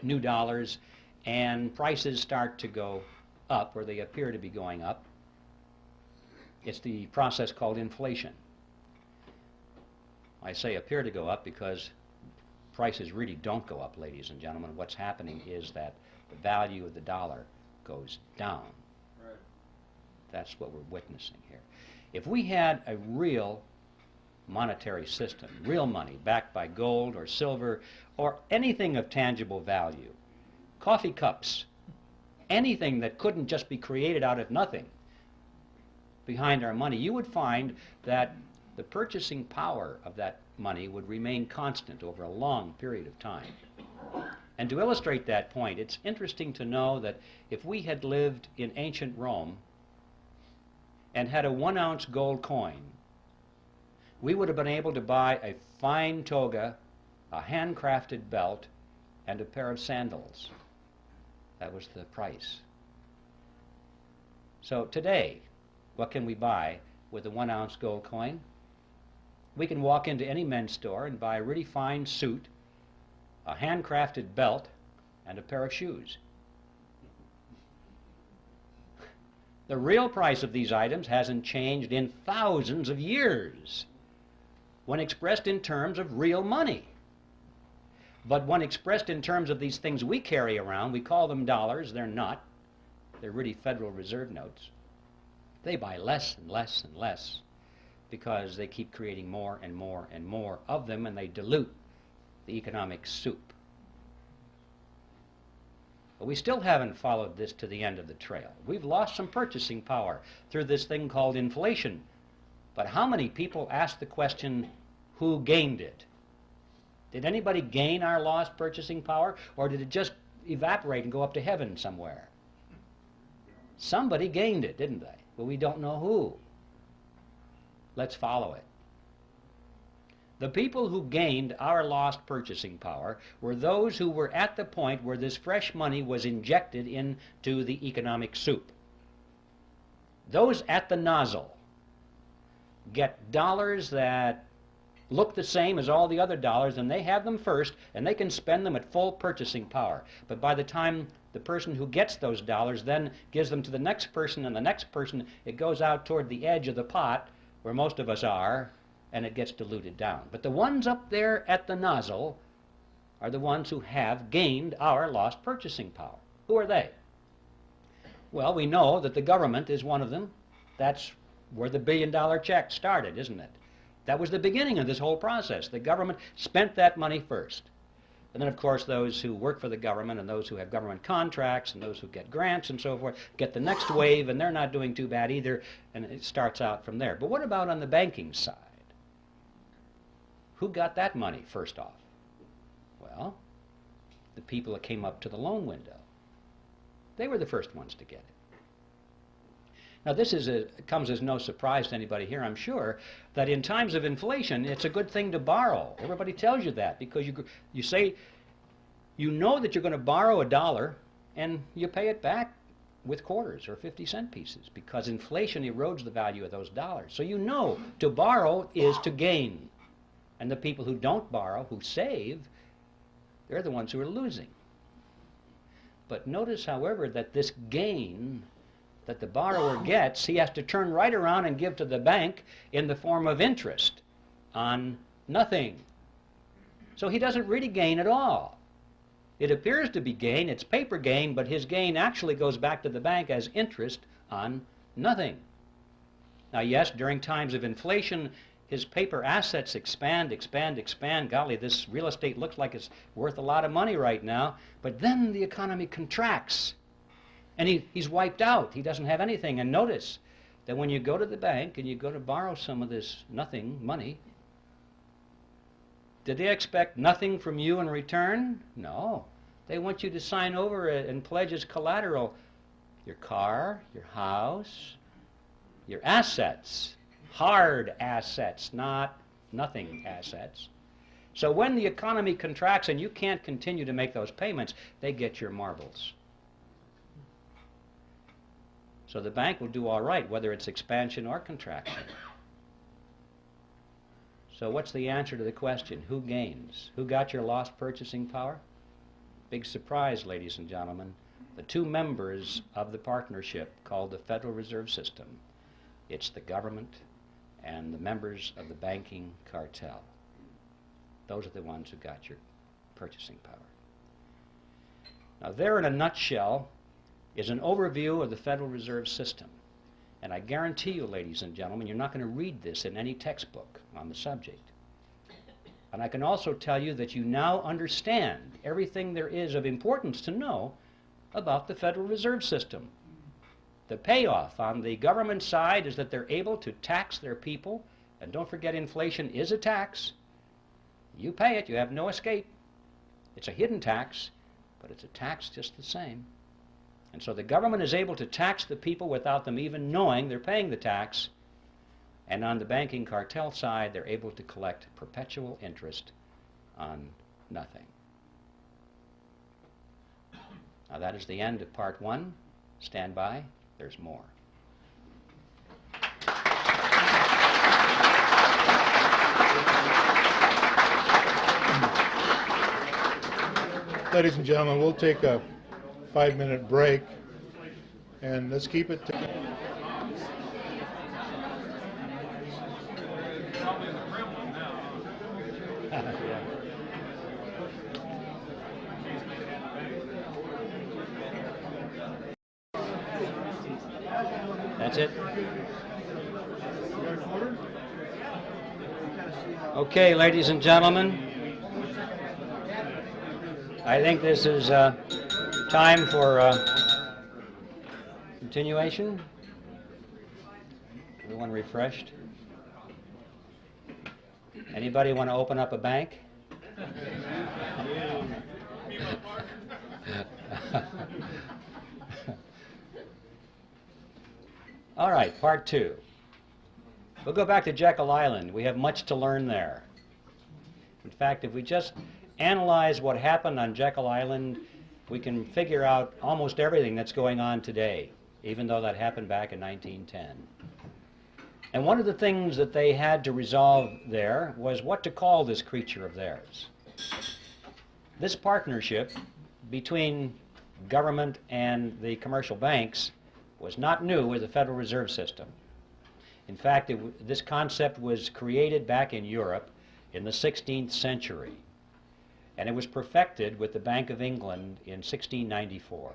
new dollars, and prices start to go up, or they appear to be going up. It's the process called inflation. I say appear to go up because prices really don't go up, ladies and gentlemen. What's happening is that the value of the dollar goes down. Right. That's what we're witnessing here. If we had a real monetary system, real money backed by gold or silver or anything of tangible value, coffee cups, anything that couldn't just be created out of nothing behind our money, you would find that the purchasing power of that money would remain constant over a long period of time. And to illustrate that point, it's interesting to know that if we had lived in ancient Rome and had a 1-ounce gold coin, we would have been able to buy a fine toga, a handcrafted belt, and a pair of sandals. That was the price. So today, what can we buy with a 1-ounce gold coin? We can walk into any men's store and buy a really fine suit, a handcrafted belt, and a pair of shoes. The real price of these items hasn't changed in thousands of years when expressed in terms of real money. But when expressed in terms of these things we carry around, we call them dollars. They're not. They're really Federal Reserve notes. They buy less and less and less because they keep creating more and more and more of them, and they dilute the economic soup. But we still haven't followed this to the end of the trail. We've lost some purchasing power through this thing called inflation. But how many people ask the question, who gained it? Did anybody gain our lost purchasing power, or did it just evaporate and go up to heaven somewhere? Somebody gained it, didn't they? But we don't know who. Let's follow it. The people who gained our lost purchasing power were those who were at the point where this fresh money was injected into the economic soup. Those at the nozzle get dollars that look the same as all the other dollars, and they have them first, and they can spend them at full purchasing power. But by the time the person who gets those dollars then gives them to the next person and the next person, it goes out toward the edge of the pot, where most of us are, and it gets diluted down. But the ones up there at the nozzle are the ones who have gained our lost purchasing power. Who are they? Well, we know that the government is one of them. That's where the billion-dollar check started, isn't it? That was the beginning of this whole process. The government spent that money first. And then, of course, those who work for the government and those who have government contracts and those who get grants and so forth get the next wave, and they're not doing too bad either, and it starts out from there. But what about on the banking side? Who got that money first off? Well, the people that came up to the loan window. They were the first ones to get it. Now, this comes as no surprise to anybody here, I'm sure, that in times of inflation, it's a good thing to borrow. Everybody tells you that because you say, you know that you're going to borrow $1 and you pay it back with quarters or 50-cent pieces because inflation erodes the value of those dollars. So you know to borrow is to gain. And the people who don't borrow, who save, they're the ones who are losing. But notice, however, that this gain that the borrower gets, he has to turn right around and give to the bank in the form of interest on nothing. So he doesn't really gain at all. It appears to be gain, it's paper gain, but his gain actually goes back to the bank as interest on nothing. Now yes, during times of inflation, his paper assets expand. Golly, this real estate looks like it's worth a lot of money right now, but then the economy contracts, and he's wiped out. He doesn't have anything. And notice that when you go to the bank and you go to borrow some of this nothing money, did they expect nothing from you in return? No. They want you to sign over it and pledge as collateral your car, your house, your assets, hard assets, not nothing assets. So when the economy contracts and you can't continue to make those payments, they get your marbles. So the bank will do all right, whether it's expansion or contraction. So what's the answer to the question? Who gains? Who got your lost purchasing power? Big surprise, ladies and gentlemen. The two members of the partnership called the Federal Reserve System. It's the government and the members of the banking cartel. Those are the ones who got your purchasing power. Now there in a nutshell is an overview of the Federal Reserve System. And I guarantee you, ladies and gentlemen, you're not going to read this in any textbook on the subject. And I can also tell you that you now understand everything there is of importance to know about the Federal Reserve System. The payoff on the government side is that they're able to tax their people, and don't forget inflation is a tax. You pay it, you have no escape. It's a hidden tax, but it's a tax just the same. And so the government is able to tax the people without them even knowing they're paying the tax. And on the banking cartel side, they're able to collect perpetual interest on nothing. Now that is the end of part one. Stand by. There's more. Ladies and gentlemen, we'll take a 5-minute break, and let's keep it to That's it? Okay, ladies and gentlemen, I think this is time for continuation. Everyone refreshed? Anybody want to open up a bank? All right, part two. We'll go back to Jekyll Island. We have much to learn there. In fact, if we just analyze what happened on Jekyll Island, we can figure out almost everything that's going on today, even though that happened back in 1910. And one of the things that they had to resolve there was what to call this creature of theirs. This partnership between government and the commercial banks was not new with the Federal Reserve System. In fact, this concept was created back in Europe in the 16th century, and it was perfected with the Bank of England in 1694.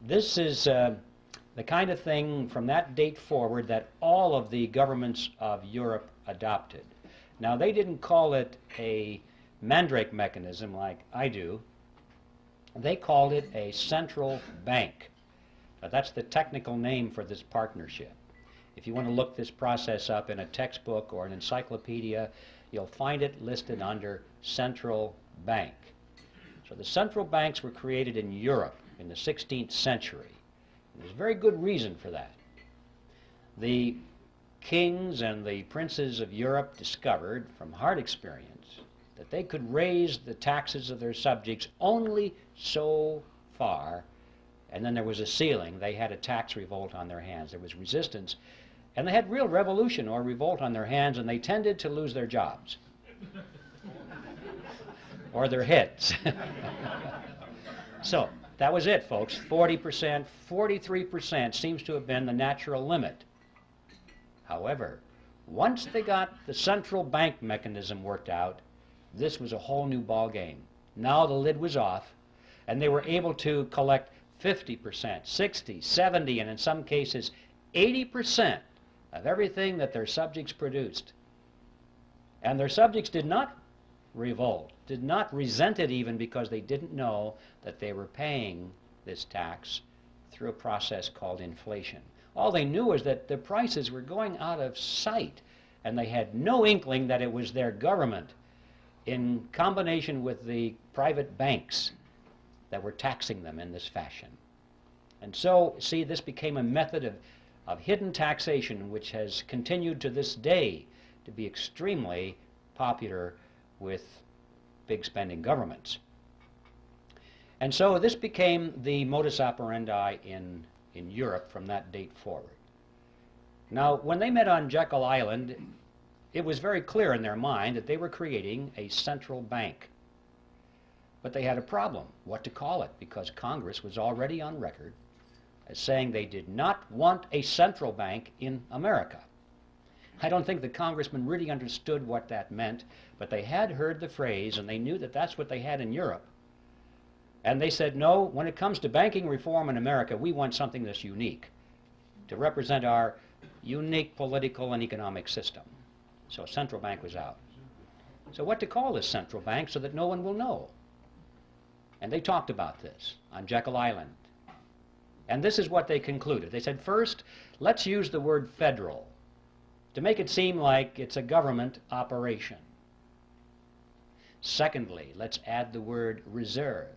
This is the kind of thing from that date forward that all of the governments of Europe adopted. Now, they didn't call it a mandrake mechanism like I do. They called it a central bank. That's the technical name for this partnership. If you want to look this process up in a textbook or an encyclopedia, you'll find it listed under central bank. So the central banks were created in Europe in the 16th century. And there's very good reason for that. The kings and the princes of Europe discovered from hard experience that they could raise the taxes of their subjects only so far and then there was a ceiling. They had a tax revolt on their hands. There was resistance, and they had real revolution or revolt on their hands, and they tended to lose their jobs or their heads. So that was it, folks. 40%, 43% seems to have been the natural limit. However, once they got the central bank mechanism worked out, this was a whole new ball game. Now the lid was off, and they were able to collect 50%, 60, 70, and in some cases 80% of everything that their subjects produced. And their subjects did not revolt, did not resent it even, because they didn't know that they were paying this tax through a process called inflation. All they knew was that the prices were going out of sight, and they had no inkling that it was their government in combination with the private banks that were taxing them in this fashion. And so, see, this became a method of hidden taxation, which has continued to this day to be extremely popular with big spending governments. And so this became the modus operandi in Europe from that date forward. Now, when they met on Jekyll Island, it was very clear in their mind that they were creating a central bank. But they had a problem, what to call it, because Congress was already on record as saying they did not want a central bank in America. I don't think the congressmen really understood what that meant, but they had heard the phrase, and they knew that that's what they had in Europe. And they said, no, when it comes to banking reform in America, we want something that's unique to represent our unique political and economic system. So a central bank was out. So what to call this central bank so that no one will know? And they talked about this on Jekyll Island. And this is what they concluded. They said, first, let's use the word federal to make it seem like it's a government operation. Secondly, let's add the word reserve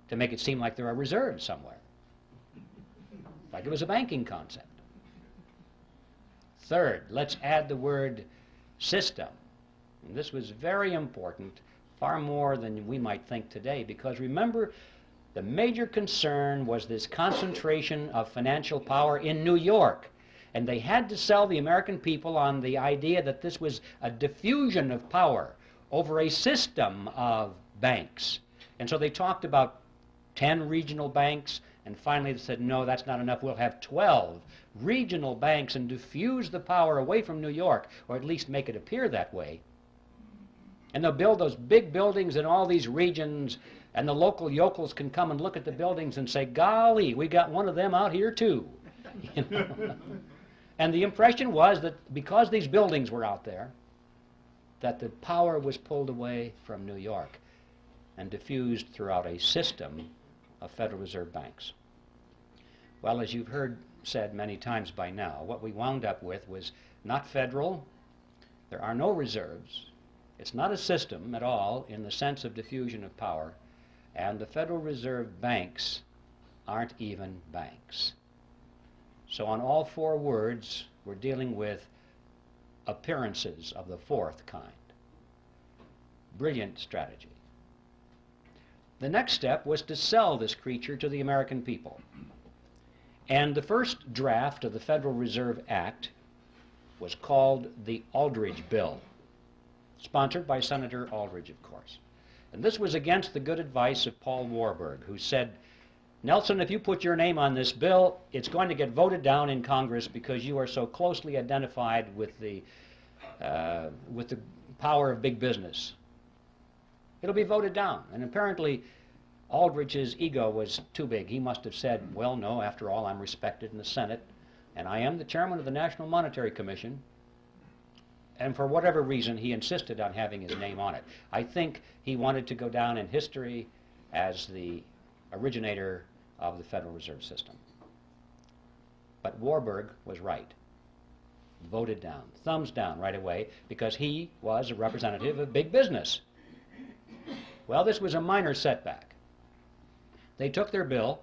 to make it seem like there are reserves somewhere, like it was a banking concept. Third, let's add the word system. And this was very important, far more than we might think today, because remember, the major concern was this concentration of financial power in New York. And they had to sell the American people on the idea that this was a diffusion of power over a system of banks. And so they talked about 10 regional banks, and finally they said, no, that's not enough. We'll have 12 regional banks and diffuse the power away from New York, or at least make it appear that way. And they'll build those big buildings in all these regions, and the local yokels can come and look at the buildings and say, golly, we got one of them out here too. You know? And the impression was that because these buildings were out there, that the power was pulled away from New York and diffused throughout a system of Federal Reserve banks. Well, as you've heard said many times by now, what we wound up with was not federal, there are no reserves, it's not a system at all in the sense of diffusion of power, and the Federal Reserve banks aren't even banks. So on all four words, we're dealing with appearances of the fourth kind. Brilliant strategy. The next step was to sell this creature to the American people. And the first draft of the Federal Reserve Act was called the Aldrich Bill, sponsored by Senator Aldrich, of course. And this was against the good advice of Paul Warburg, who said, Nelson, if you put your name on this bill, it's going to get voted down in Congress because you are so closely identified with the power of big business. It'll be voted down. And apparently, Aldrich's ego was too big. He must have said, well, no, after all, I'm respected in the Senate, and I am the chairman of the National Monetary Commission. And for whatever reason, he insisted on having his name on it. I think he wanted to go down in history as the originator of the Federal Reserve System. But Warburg was right. Voted down, thumbs down right away, because he was a representative of big business. Well, this was a minor setback. They took their bill,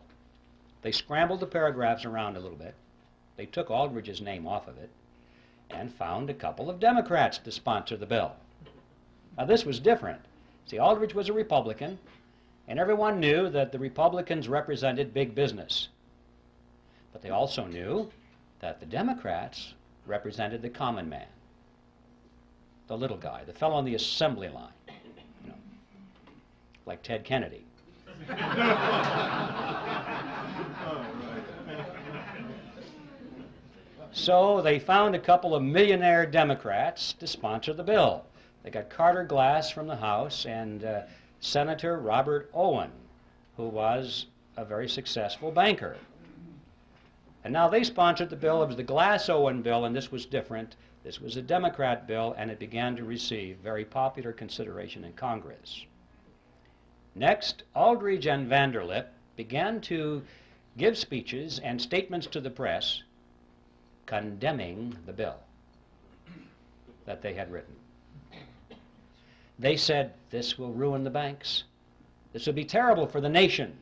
they scrambled the paragraphs around a little bit, they took Aldrich's name off of it, and found a couple of Democrats to sponsor the bill. Now this was different. See, Aldrich was a Republican, And everyone knew that the Republicans represented big business. But they also knew that the Democrats represented the common man, the little guy, the fellow on the assembly line, you know, like Ted Kennedy. So they found a couple of millionaire Democrats to sponsor the bill. They got Carter Glass from the House and Senator Robert Owen, who was a very successful banker. And now they sponsored the bill. It was the Glass-Owen bill, and this was different. This was a Democrat bill, and it began to receive very popular consideration in Congress. Next, Aldrich and Vanderlip began to give speeches and statements to the press condemning the bill that they had written. They said, this will ruin the banks. This will be terrible for the nation.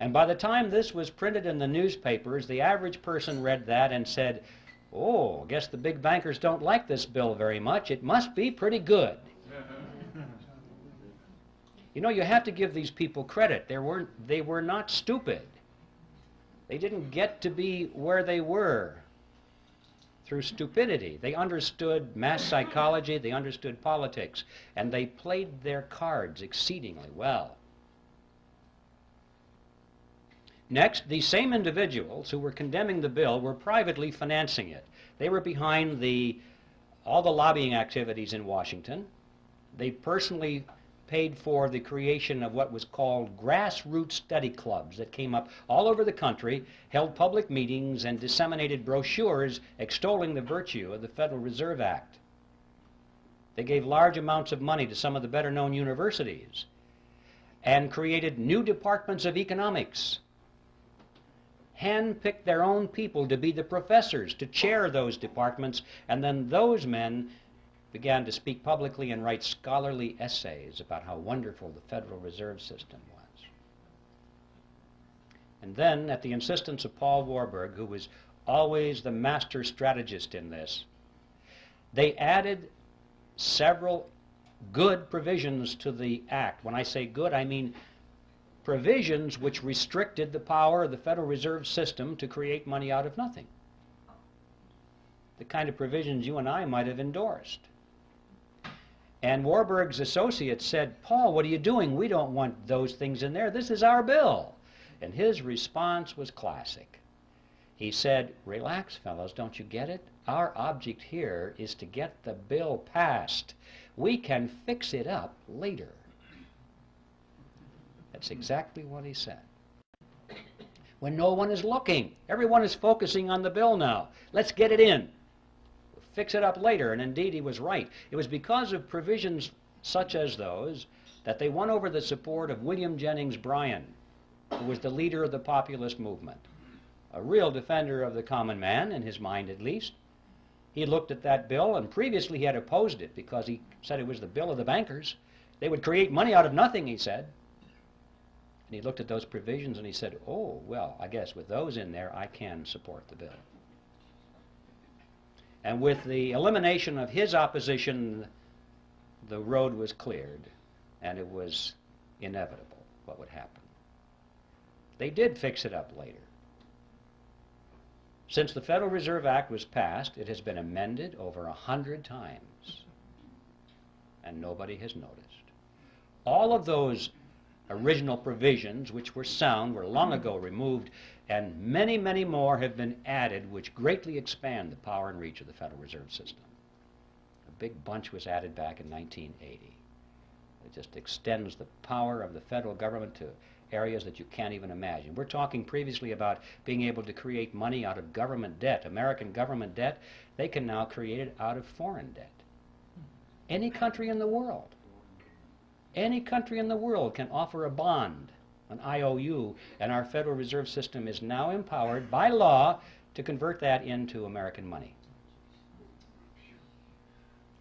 And by the time this was printed in the newspapers, the average person read that and said, oh, I guess the big bankers don't like this bill very much. It must be pretty good. You know, you have to give these people credit. They were not stupid. They didn't get to be where they were through stupidity. They understood mass psychology, they understood politics, and they played their cards exceedingly well. Next, these same individuals who were condemning the bill were privately financing it. They were behind all the lobbying activities in Washington. They personally paid for the creation of what was called grassroots study clubs that came up all over the country, held public meetings, and disseminated brochures extolling the virtue of the Federal Reserve Act. They gave large amounts of money to some of the better-known universities and created new departments of economics, handpicked their own people to be the professors, to chair those departments, and then those men began to speak publicly and write scholarly essays about how wonderful the Federal Reserve System was. And then, at the insistence of Paul Warburg, who was always the master strategist in this, they added several good provisions to the act. When I say good, I mean provisions which restricted the power of the Federal Reserve System to create money out of nothing. The kind of provisions you and I might have endorsed. And Warburg's associates said, Paul, what are you doing? We don't want those things in there. This is our bill. And his response was classic. He said, relax, fellows, don't you get it? Our object here is to get the bill passed. We can fix it up later. That's exactly what he said. When no one is looking, everyone is focusing on the bill now. Let's get it in. Fix it up later, and indeed he was right. It was because of provisions such as those that they won over the support of William Jennings Bryan, who was the leader of the populist movement, a real defender of the common man, in his mind at least. He looked at that bill, and previously he had opposed it because he said it was the bill of the bankers. They would create money out of nothing, he said. And he looked at those provisions and he said, oh, well, I guess with those in there, I can support the bill. And with the elimination of his opposition, the road was cleared, and it was inevitable what would happen. They did fix it up later. Since the Federal Reserve Act was passed, it has been amended over 100 times, and nobody has noticed. All of those original provisions, which were sound, were long ago removed, and many, many more have been added which greatly expand the power and reach of the Federal Reserve System. A big bunch was added back in 1980. It just extends the power of the federal government to areas that you can't even imagine. We're talking previously about being able to create money out of government debt, American government debt. They can now create it out of foreign debt. Any country in the world. Any country in the world can offer a bond, an IOU, and our Federal Reserve System is now empowered by law to convert that into American money.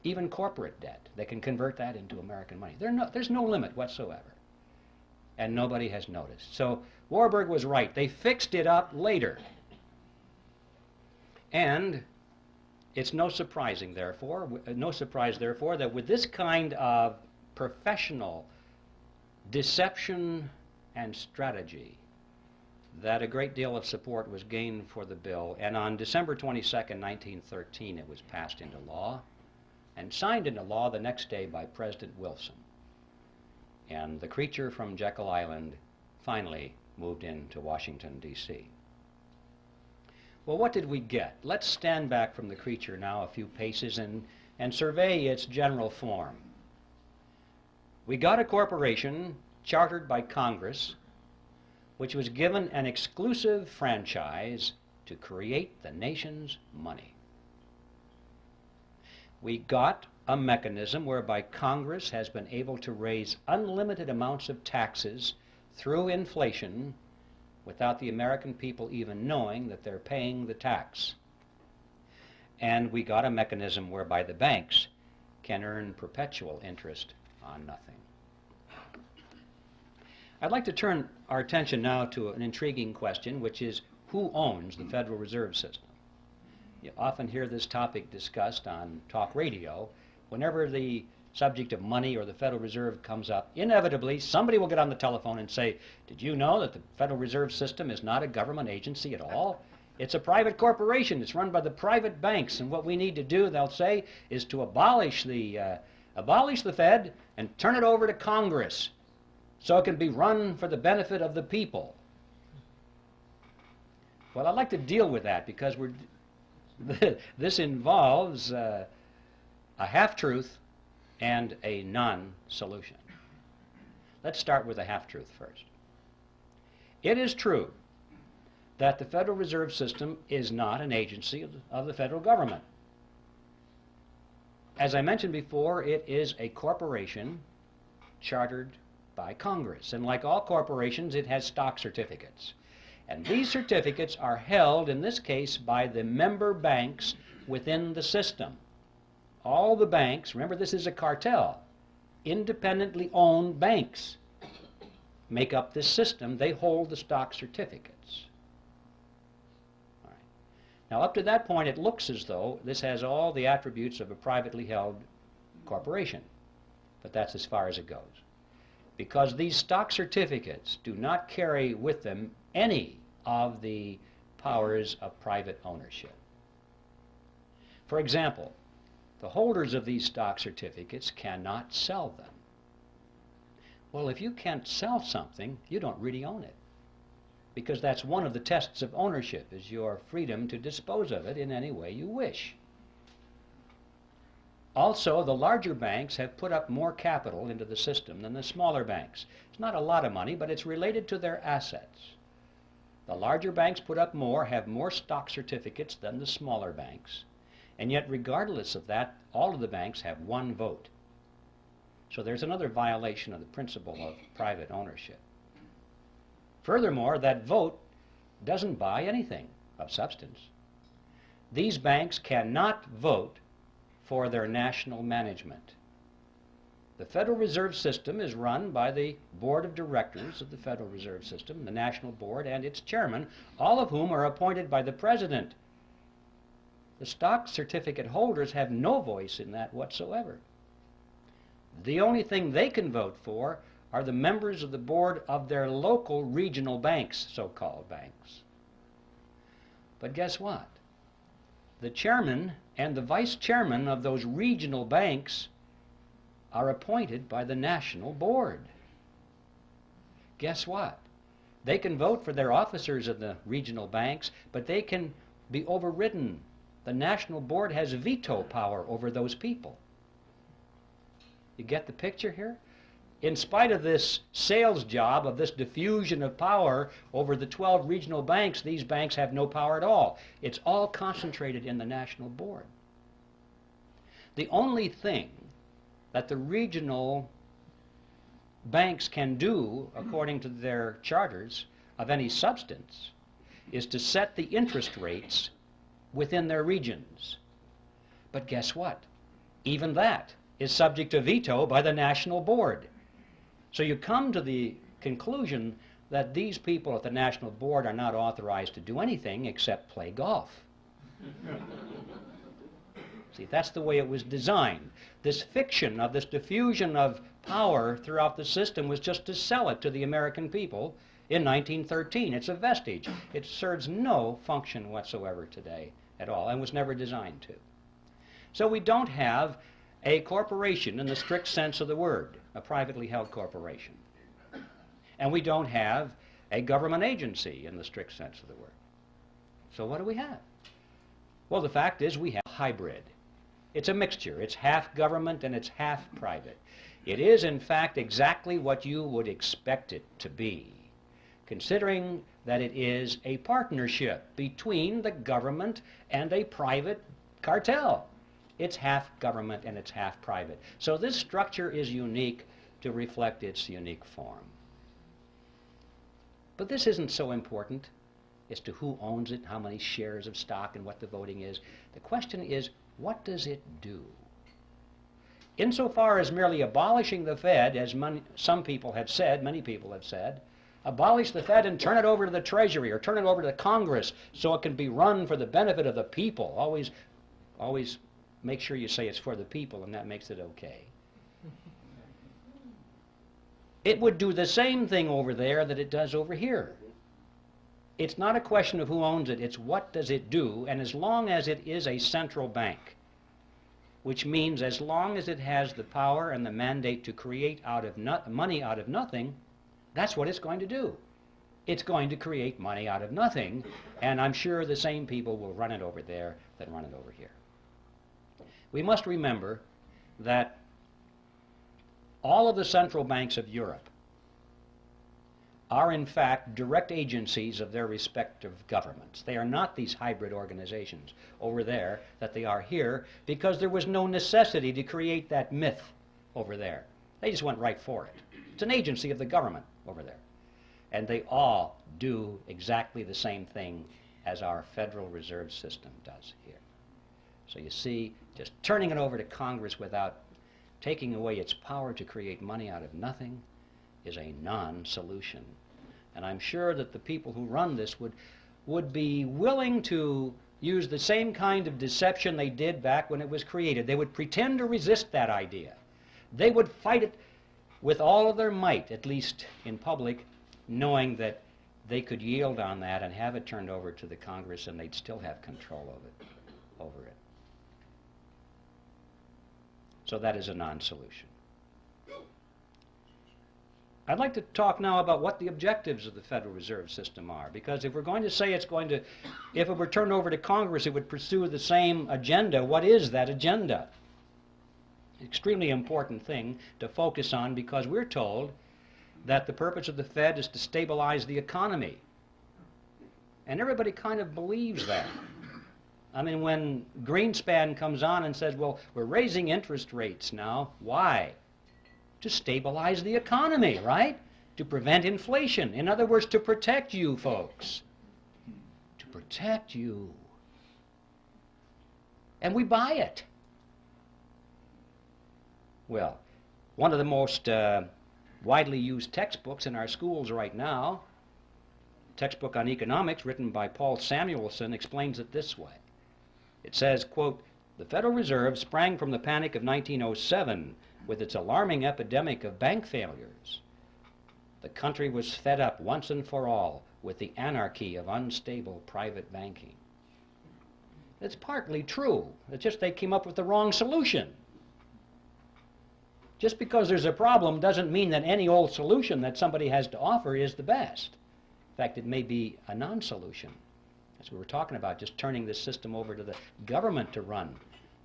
Even corporate debt, they can convert that into American money. There's no limit whatsoever. And nobody has noticed. So Warburg was right. They fixed it up later. And it's no surprise, therefore, that with this kind of professional deception and strategy that a great deal of support was gained for the bill, and on December 22nd, 1913, it was passed into law and signed into law the next day by President Wilson. And the creature from Jekyll Island finally moved into Washington, D.C. Well, what did we get? Let's stand back from the creature now a few paces and survey its general form. We got a corporation chartered by Congress, which was given an exclusive franchise to create the nation's money. We got a mechanism whereby Congress has been able to raise unlimited amounts of taxes through inflation without the American people even knowing that they're paying the tax. And we got a mechanism whereby the banks can earn perpetual interest on nothing. I'd like to turn our attention now to an intriguing question, which is who owns the Federal Reserve System? You often hear this topic discussed on talk radio. Whenever the subject of money or the Federal Reserve comes up, inevitably somebody will get on the telephone and say, did you know that the Federal Reserve System is not a government agency at all? It's a private corporation. It's run by the private banks, and what we need to do, they'll say, is to abolish the Fed and turn it over to Congress so it can be run for the benefit of the people. Well, I'd like to deal with that because this involves a half-truth and a non-solution. Let's start with a half-truth first. It is true that the Federal Reserve System is not an agency of the federal government. As I mentioned before, it is a corporation chartered by Congress, and like all corporations, it has stock certificates. And these certificates are held, in this case, by the member banks within the system. All the banks, remember this is a cartel, independently owned banks make up this system. They hold the stock certificates. All right. Now up to that point it looks as though this has all the attributes of a privately held corporation, but that's as far as it goes. Because these stock certificates do not carry with them any of the powers of private ownership. For example, the holders of these stock certificates cannot sell them. Well, if you can't sell something, you don't really own it, because that's one of the tests of ownership, is your freedom to dispose of it in any way you wish. Also, the larger banks have put up more capital into the system than the smaller banks. It's not a lot of money, but it's related to their assets. The larger banks put up more, have more stock certificates than the smaller banks, and yet regardless of that, all of the banks have one vote. So there's another violation of the principle of private ownership. Furthermore, that vote doesn't buy anything of substance. These banks cannot vote for their national management. The Federal Reserve System is run by the Board of Directors of the Federal Reserve System, the National Board, and its chairman, all of whom are appointed by the President. The stock certificate holders have no voice in that whatsoever. The only thing they can vote for are the members of the board of their local regional banks, so-called banks. But guess what? The chairman and the vice chairman of those regional banks are appointed by the national board. Guess what? They can vote for their officers of the regional banks, but they can be overridden. The national board has veto power over those people. You get the picture here? In spite of this sales job, of this diffusion of power over the 12 regional banks, these banks have no power at all. It's all concentrated in the national board. The only thing that the regional banks can do, according to their charters, of any substance, is to set the interest rates within their regions. But guess what? Even that is subject to veto by the national board. So you come to the conclusion that these people at the national board are not authorized to do anything except play golf. See, that's the way it was designed. This fiction of this diffusion of power throughout the system was just to sell it to the American people in 1913. It's a vestige. It serves no function whatsoever today at all and was never designed to. So we don't have a corporation in the strict sense of the word, a privately held corporation. And we don't have a government agency in the strict sense of the word. So what do we have? Well, the fact is we have a hybrid. It's a mixture. It's half government and it's half private. It is, in fact, exactly what you would expect it to be, considering that it is a partnership between the government and a private cartel. It's half government and it's half private. So this structure is unique to reflect its unique form. But this isn't so important as to who owns it, how many shares of stock, and what the voting is. The question is, what does it do? Insofar as merely abolishing the Fed, as some people have said, many people have said, abolish the Fed and turn it over to the Treasury or turn it over to the Congress so it can be run for the benefit of the people. Always make sure you say it's for the people, and that makes it okay. It would do the same thing over there that it does over here. It's not a question of who owns it, it's what does it do, and as long as it is a central bank, which means as long as it has the power and the mandate to create money out of nothing, that's what it's going to do. It's going to create money out of nothing, and I'm sure the same people will run it over there that run it over here. We must remember that all of the central banks of Europe are in fact direct agencies of their respective governments. They are not these hybrid organizations over there that they are here, because there was no necessity to create that myth over there. They just went right for it. It's an agency of the government over there. And they all do exactly the same thing as our Federal Reserve System does here. So you see, just turning it over to Congress without taking away its power to create money out of nothing is a non-solution. And I'm sure that the people who run this would be willing to use the same kind of deception they did back when it was created. They would pretend to resist that idea. They would fight it with all of their might, at least in public, knowing that they could yield on that and have it turned over to the Congress and they'd still have control of it, over it. So that is a non-solution. I'd like to talk now about what the objectives of the Federal Reserve System are, because if we're going to say if it were turned over to Congress, it would pursue the same agenda. What is that agenda? Extremely important thing to focus on, because we're told that the purpose of the Fed is to stabilize the economy. And everybody kind of believes that. I mean, when Greenspan comes on and says, well, we're raising interest rates now, why? To stabilize the economy, right? To prevent inflation. In other words, to protect you folks. To protect you. And we buy it. Well, one of the most widely used textbooks in our schools right now, textbook on economics written by Paul Samuelson, explains it this way. It says, quote, "The Federal Reserve sprang from the panic of 1907 with its alarming epidemic of bank failures. The country was fed up once and for all with the anarchy of unstable private banking." It's partly true. It's just they came up with the wrong solution. Just because there's a problem doesn't mean that any old solution that somebody has to offer is the best. In fact, it may be a non-solution. As we were talking about, just turning this system over to the government to run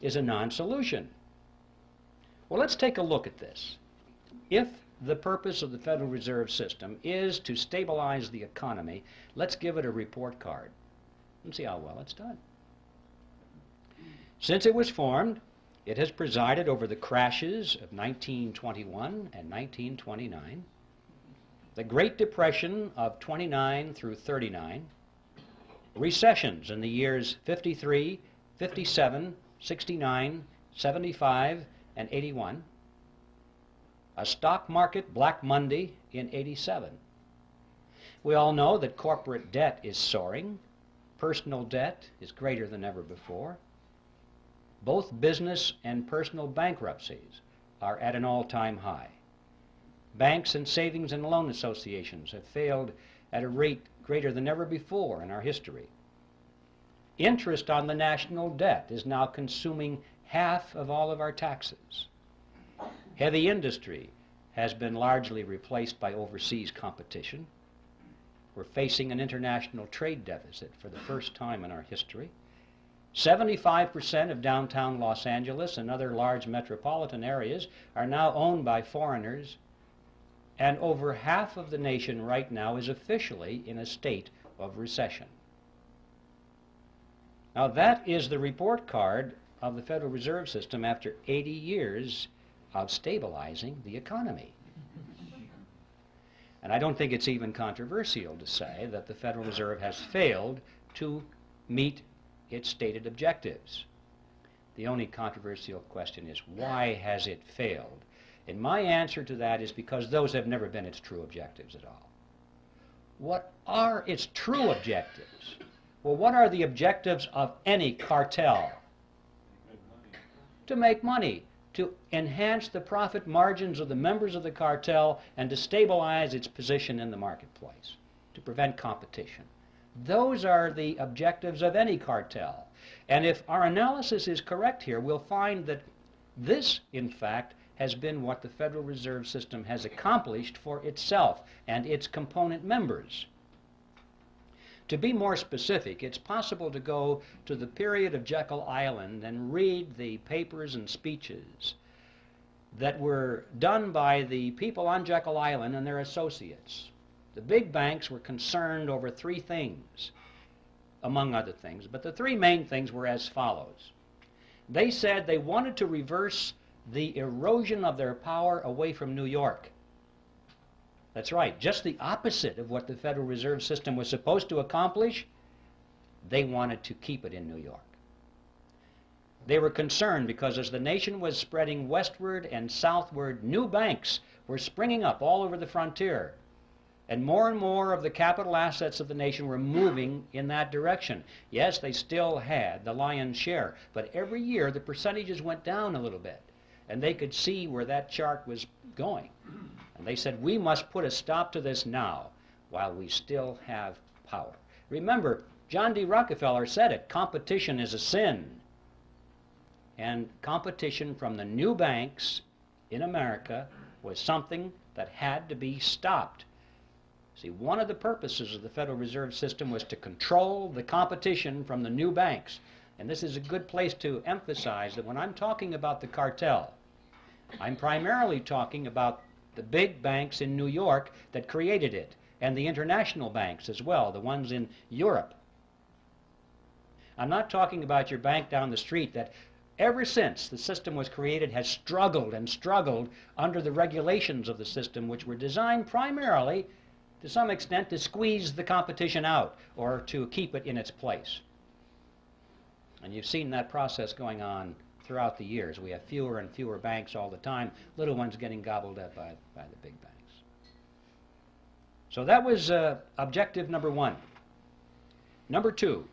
is a non-solution. Well, let's take a look at this. If the purpose of the Federal Reserve System is to stabilize the economy, let's give it a report card and see how well it's done. Since it was formed, it has presided over the crashes of 1921 and 1929, the Great Depression of 29 through 39, recessions in the years 53, 57, 69, 75, and 81, a stock market Black Monday in 87. We all know that corporate debt is soaring, personal debt is greater than ever before, Both business and personal bankruptcies are at an all-time high. Banks and savings and loan associations have failed at a rate greater than ever before in our history. Interest on the national debt is now consuming half of all of our taxes. Heavy industry has been largely replaced by overseas competition. We're facing an international trade deficit for the first time in our history. 75% of downtown Los Angeles and other large metropolitan areas are now owned by foreigners, and over half of the nation right now is officially in a state of recession. Now that is the report card of the Federal Reserve System after 80 years of stabilizing the economy. And I don't think it's even controversial to say that the Federal Reserve has failed to meet its stated objectives. The only controversial question is, why has it failed? And my answer to that is because those have never been its true objectives at all. What are its true objectives? Well, what are the objectives of any cartel? To make money, to enhance the profit margins of the members of the cartel, and to stabilize its position in the marketplace, to prevent competition. Those are the objectives of any cartel. And if our analysis is correct here, we'll find that this, in fact, has been what the Federal Reserve System has accomplished for itself and its component members. To be more specific, it's possible to go to the period of Jekyll Island and read the papers and speeches that were done by the people on Jekyll Island and their associates. The big banks were concerned over three things, among other things, but the three main things were as follows. They said they wanted to reverse the erosion of their power away from New York. That's right, just the opposite of what the Federal Reserve System was supposed to accomplish. They wanted to keep it in New York. They were concerned because as the nation was spreading westward and southward, new banks were springing up all over the frontier. And more of the capital assets of the nation were moving in that direction. Yes, they still had the lion's share, but every year the percentages went down a little bit. And they could see where that chart was going. And they said, we must put a stop to this now while we still have power. Remember, John D. Rockefeller said it, competition is a sin. And competition from the new banks in America was something that had to be stopped. See, one of the purposes of the Federal Reserve System was to control the competition from the new banks. And this is a good place to emphasize that when I'm talking about the cartel, I'm primarily talking about the big banks in New York that created it, and the international banks as well, the ones in Europe. I'm not talking about your bank down the street that ever since the system was created has struggled and struggled under the regulations of the system, which were designed primarily, to some extent, to squeeze the competition out or to keep it in its place. And you've seen that process going on throughout the years. We have fewer and fewer banks all the time, little ones getting gobbled up by the big banks. So that was objective number one. Number two,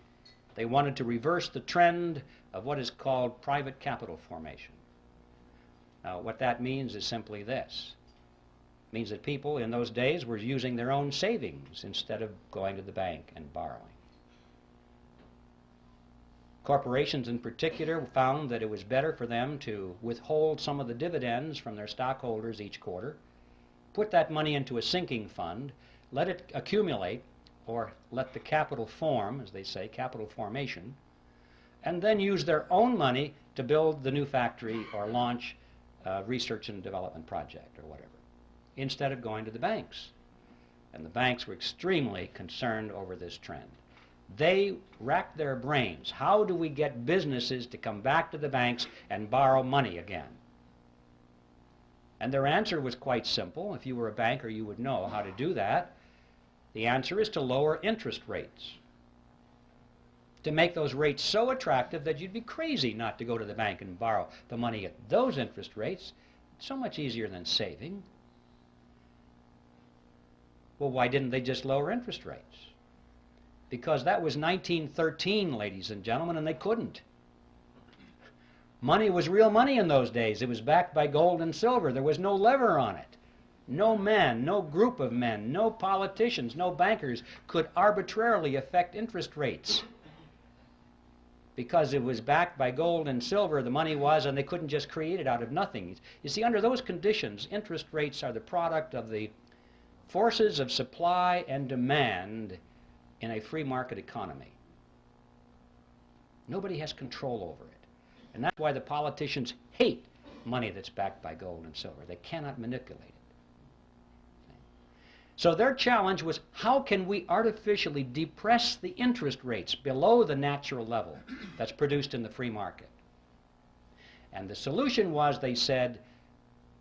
they wanted to reverse the trend of what is called private capital formation. Now, what that means is simply this. It means that people in those days were using their own savings instead of going to the bank and borrowing. Corporations in particular found that it was better for them to withhold some of the dividends from their stockholders each quarter, put that money into a sinking fund, let it accumulate, or let the capital form, as they say, capital formation, and then use their own money to build the new factory or launch a research and development project or whatever, instead of going to the banks. And the banks were extremely concerned over this trend. They racked their brains. How do we get businesses to come back to the banks and borrow money again? And their answer was quite simple. If you were a banker, you would know how to do that. The answer is to lower interest rates, to make those rates so attractive that you'd be crazy not to go to the bank and borrow the money at those interest rates. It's so much easier than saving. Well, why didn't they just lower interest rates? Because that was 1913, ladies and gentlemen, and they couldn't. Money was real money in those days. It was backed by gold and silver. There was no lever on it. No man, no group of men, no politicians, no bankers could arbitrarily affect interest rates. Because it was backed by gold and silver, the money was, and they couldn't just create it out of nothing. You see, under those conditions, interest rates are the product of the forces of supply and demand in a free market economy. Nobody has control over it. And that's why the politicians hate money that's backed by gold and silver. They cannot manipulate it. So their challenge was, how can we artificially depress the interest rates below the natural level that's produced in the free market? And the solution was, they said,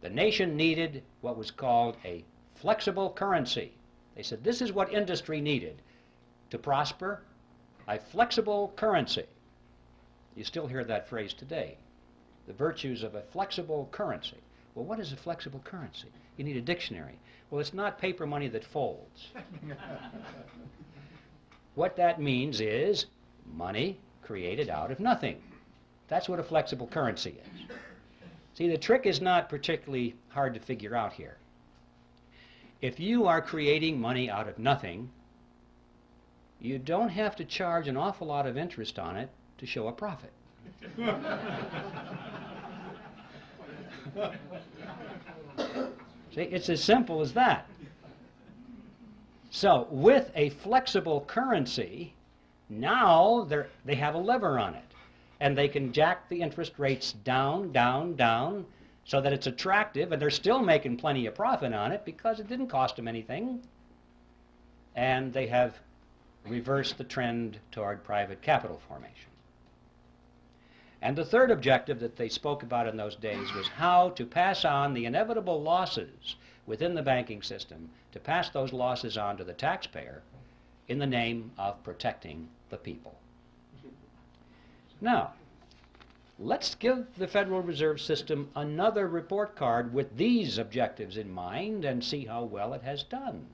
the nation needed what was called a flexible currency. They said this is what industry needed to prosper, a flexible currency. You still hear that phrase today, the virtues of a flexible currency. Well, what is a flexible currency? You need a dictionary. Well, it's not paper money that folds. What that means is money created out of nothing. That's what a flexible currency is. See, the trick is not particularly hard to figure out here. If you are creating money out of nothing, you don't have to charge an awful lot of interest on it to show a profit. See, it's as simple as that. So, with a flexible currency, now they have a lever on it, and they can jack the interest rates down, down, down, so that it's attractive, and they're still making plenty of profit on it because it didn't cost them anything. And they have reversed the trend toward private capital formation. And the third objective that they spoke about in those days was how to pass on the inevitable losses within the banking system, to pass those losses on to the taxpayer in the name of protecting the people. Now, let's give the Federal Reserve System another report card with these objectives in mind and see how well it has done.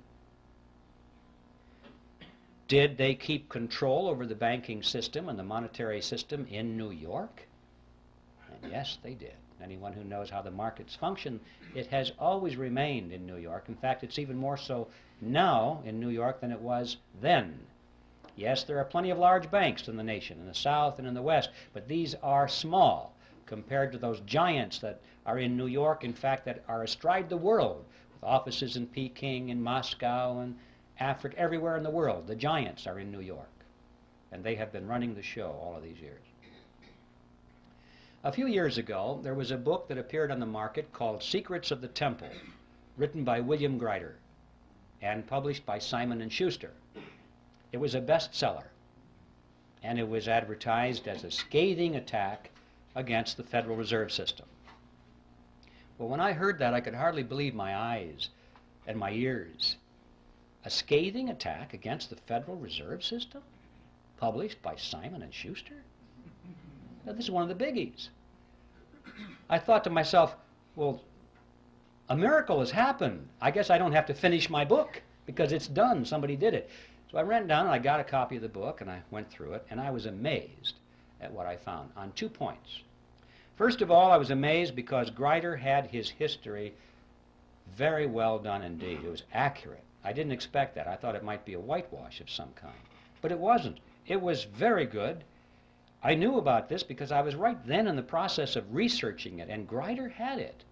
Did they keep control over the banking system and the monetary system in New York? And yes, they did. Anyone who knows how the markets function, it has always remained in New York. In fact, it's even more so now in New York than it was then. Yes, there are plenty of large banks in the nation, in the South and in the West, but these are small compared to those giants that are in New York, in fact, that are astride the world, with offices in Peking and Moscow and Africa, everywhere in the world. The giants are in New York, and they have been running the show all of these years. A few years ago, there was a book that appeared on the market called Secrets of the Temple, written by William Grider and published by Simon & Schuster. It was a bestseller, and it was advertised as a scathing attack against the Federal Reserve System. Well, when I heard that, I could hardly believe my eyes and my ears. A scathing attack against the Federal Reserve System, published by Simon & Schuster? Now, this is one of the biggies. I thought to myself, well, a miracle has happened. I guess I don't have to finish my book because it's done. Somebody did it. So I ran down and I got a copy of the book and I went through it, and I was amazed at what I found on 2 points. First of all, I was amazed because Grider had his history very well done indeed. It was accurate. I didn't expect that. I thought it might be a whitewash of some kind. But it wasn't. It was very good. I knew about this because I was right then in the process of researching it, and Grider had it.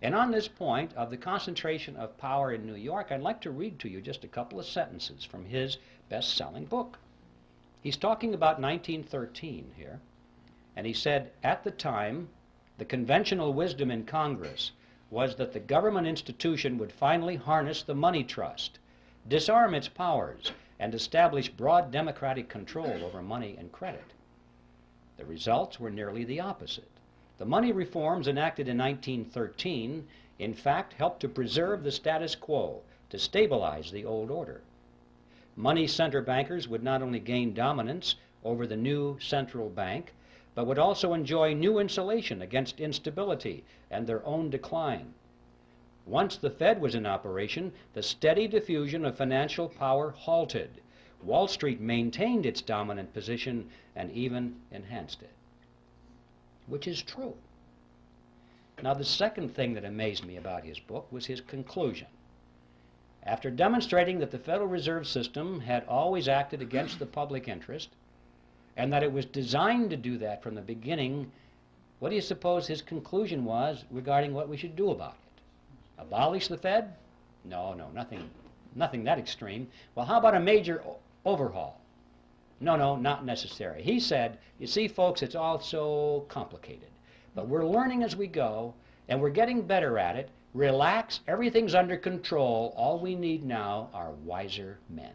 And on this point of the concentration of power in New York, I'd like to read to you just a couple of sentences from his best-selling book. He's talking about 1913 here, and he said, at the time, the conventional wisdom in Congress was that the government institution would finally harness the money trust, disarm its powers, and establish broad democratic control over money and credit. The results were nearly the opposite. The money reforms enacted in 1913, in fact, helped to preserve the status quo, to stabilize the old order. Money center bankers would not only gain dominance over the new central bank, but would also enjoy new insulation against instability and their own decline. Once the Fed was in operation, the steady diffusion of financial power halted. Wall Street maintained its dominant position and even enhanced it. which is true. Now, the second thing that amazed me about his book was his conclusion. After demonstrating that the Federal Reserve System had always acted against the public interest, and that it was designed to do that from the beginning, what do you suppose his conclusion was regarding what we should do about it? Abolish the Fed? No, nothing that extreme. Well, how about a major overhaul? No, not necessary. He said, you see, folks, it's all so complicated. But we're learning as we go, and we're getting better at it. Relax, everything's under control. All we need now are wiser men.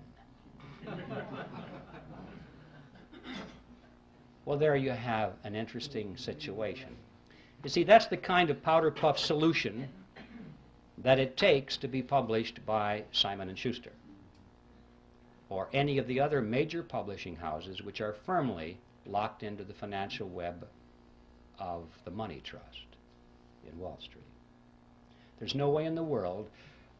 Well, there you have an interesting situation. You see, that's the kind of powder puff solution that it takes to be published by Simon & Schuster or any of the other major publishing houses which are firmly locked into the financial web of the money trust in Wall Street. There's no way in the world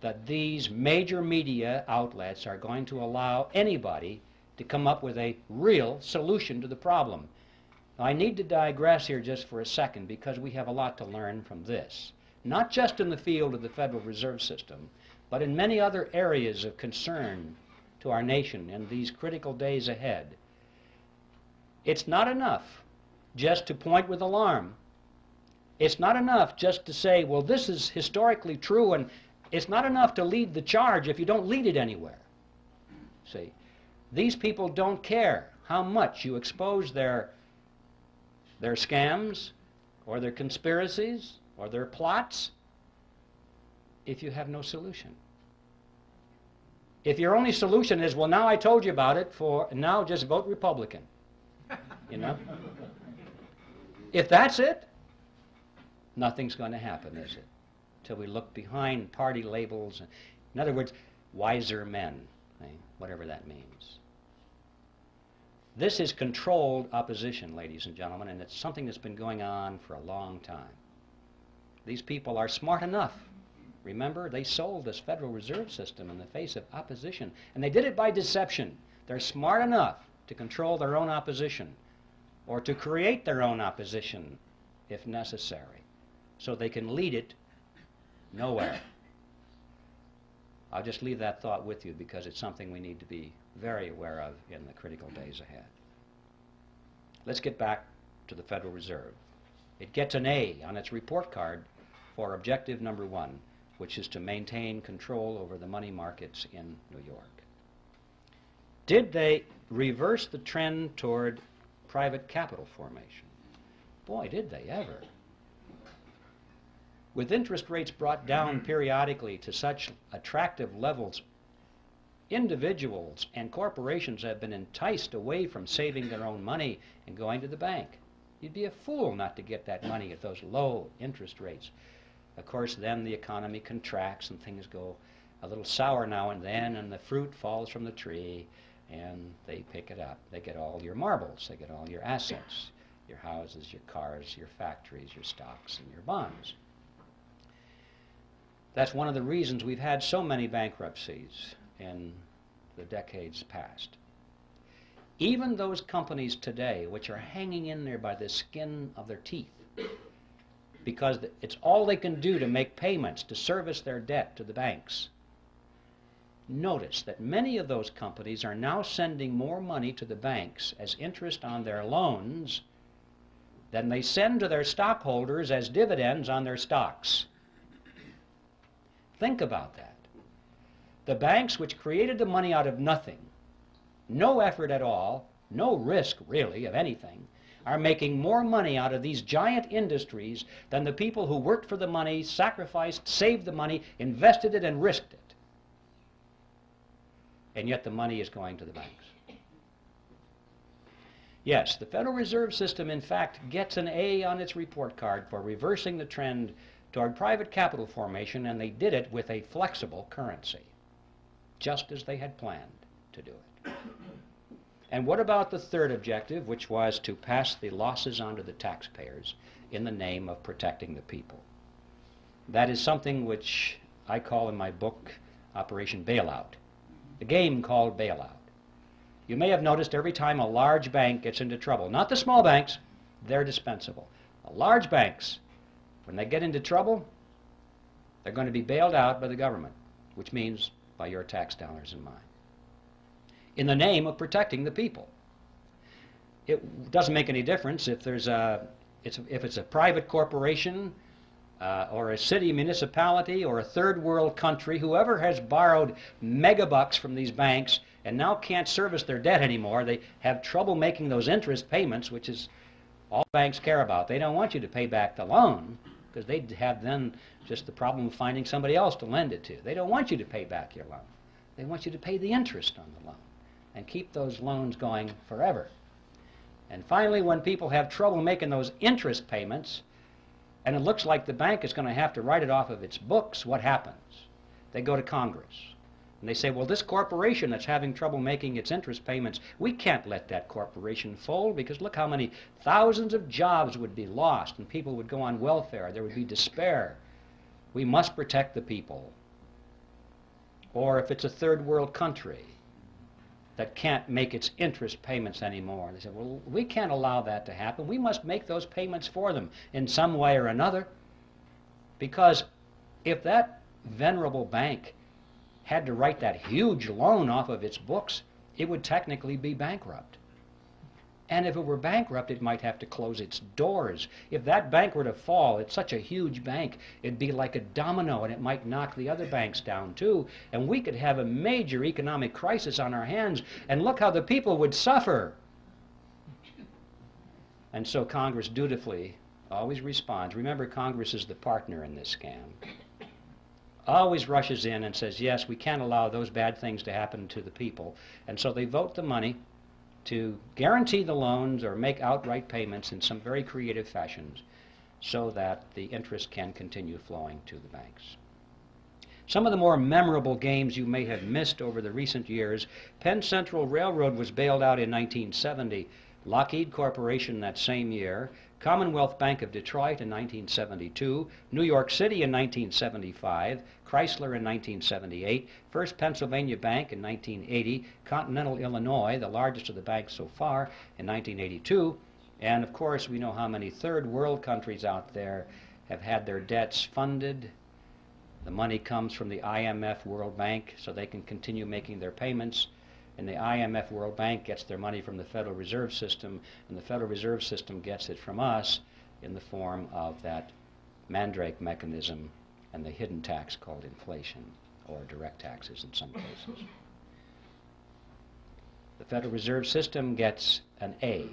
that these major media outlets are going to allow anybody to come up with a real solution to the problem. Now, I need to digress here just for a second because we have a lot to learn from this, not just in the field of the Federal Reserve System, but in many other areas of concern to our nation in these critical days ahead. It's not enough just to point with alarm. It's not enough just to say, well, this is historically true, and it's not enough to lead the charge if you don't lead it anywhere. See, these people don't care how much you expose their scams or their conspiracies or their plots if you have no solution. If your only solution is, well, now I told you about it, now just vote Republican, you know? If that's it, nothing's going to happen, is it? Till we look behind party labels. In other words, wiser men, whatever that means. This is controlled opposition, ladies and gentlemen, and it's something that's been going on for a long time. These people are smart enough. Remember, they sold this Federal Reserve System in the face of opposition, and they did it by deception. They're smart enough to control their own opposition or to create their own opposition if necessary, so they can lead it nowhere. I'll just leave that thought with you because it's something we need to be very aware of in the critical days ahead. Let's get back to the Federal Reserve. It gets an A on its report card for objective number 1, which is to maintain control over the money markets in New York. Did they reverse the trend toward private capital formation? Boy, did they ever. With interest rates brought down periodically to such attractive levels, individuals and corporations have been enticed away from saving their own money and going to the bank. You'd be a fool not to get that money at those low interest rates. Of course, then the economy contracts and things go a little sour now and then, and the fruit falls from the tree, and they pick it up. They get all your marbles. They get all your assets, your houses, your cars, your factories, your stocks, and your bonds. That's one of the reasons we've had so many bankruptcies in the decades past. Even those companies today which are hanging in there by the skin of their teeth because it's all they can do to make payments to service their debt to the banks. Notice that many of those companies are now sending more money to the banks as interest on their loans than they send to their stockholders as dividends on their stocks. Think about that. The banks which created the money out of nothing, no effort at all, no risk really of anything, are making more money out of these giant industries than the people who worked for the money, sacrificed, saved the money, invested it, and risked it. And yet the money is going to the banks. Yes, the Federal Reserve System, in fact, gets an A on its report card for reversing the trend toward private capital formation, and they did it with a flexible currency, just as they had planned to do it. And what about the third objective, which was to pass the losses onto the taxpayers in the name of protecting the people? That is something which I call in my book Operation Bailout, the game called bailout. You may have noticed every time a large bank gets into trouble, not the small banks, they're dispensable. Large banks, when they get into trouble, they're going to be bailed out by the government, which means by your tax dollars and mine, in the name of protecting the people. It doesn't make any difference if there's if it's a private corporation or a city municipality or a third world country. Whoever has borrowed megabucks from these banks and now can't service their debt anymore, they have trouble making those interest payments, which is all banks care about. They don't want you to pay back the loan, because they'd have then just the problem of finding somebody else to lend it to. They don't want you to pay back your loan. They want you to pay the interest on the loan and keep those loans going forever. And finally, when people have trouble making those interest payments, and it looks like the bank is going to have to write it off of its books, what happens? They go to Congress. And they say, well, this corporation that's having trouble making its interest payments, we can't let that corporation fold, because look how many thousands of jobs would be lost and people would go on welfare. There would be despair. We must protect the people. Or if it's a third world country that can't make its interest payments anymore, they say, well, we can't allow that to happen. We must make those payments for them in some way or another, because if that venerable bank had to write that huge loan off of its books, it would technically be bankrupt. And if it were bankrupt, it might have to close its doors. If that bank were to fall, it's such a huge bank, it'd be like a domino, and it might knock the other banks down too, and we could have a major economic crisis on our hands, and look how the people would suffer. And so Congress dutifully always responds. Remember, Congress is the partner in this scam. Always rushes in and says, yes, we can't allow those bad things to happen to the people. And so they vote the money to guarantee the loans or make outright payments in some very creative fashions so that the interest can continue flowing to the banks. Some of the more memorable games you may have missed over the recent years: Penn Central Railroad was bailed out in 1970, Lockheed Corporation that same year, Commonwealth Bank of Detroit in 1972, New York City in 1975, Chrysler in 1978, First Pennsylvania Bank in 1980, Continental Illinois, the largest of the banks so far, in 1982, and of course we know how many third world countries out there have had their debts funded. The money comes from the IMF World Bank so they can continue making their payments, and the IMF World Bank gets their money from the Federal Reserve System, and the Federal Reserve System gets it from us in the form of that mandrake mechanism and the hidden tax called inflation, or direct taxes in some cases. The Federal Reserve System gets an A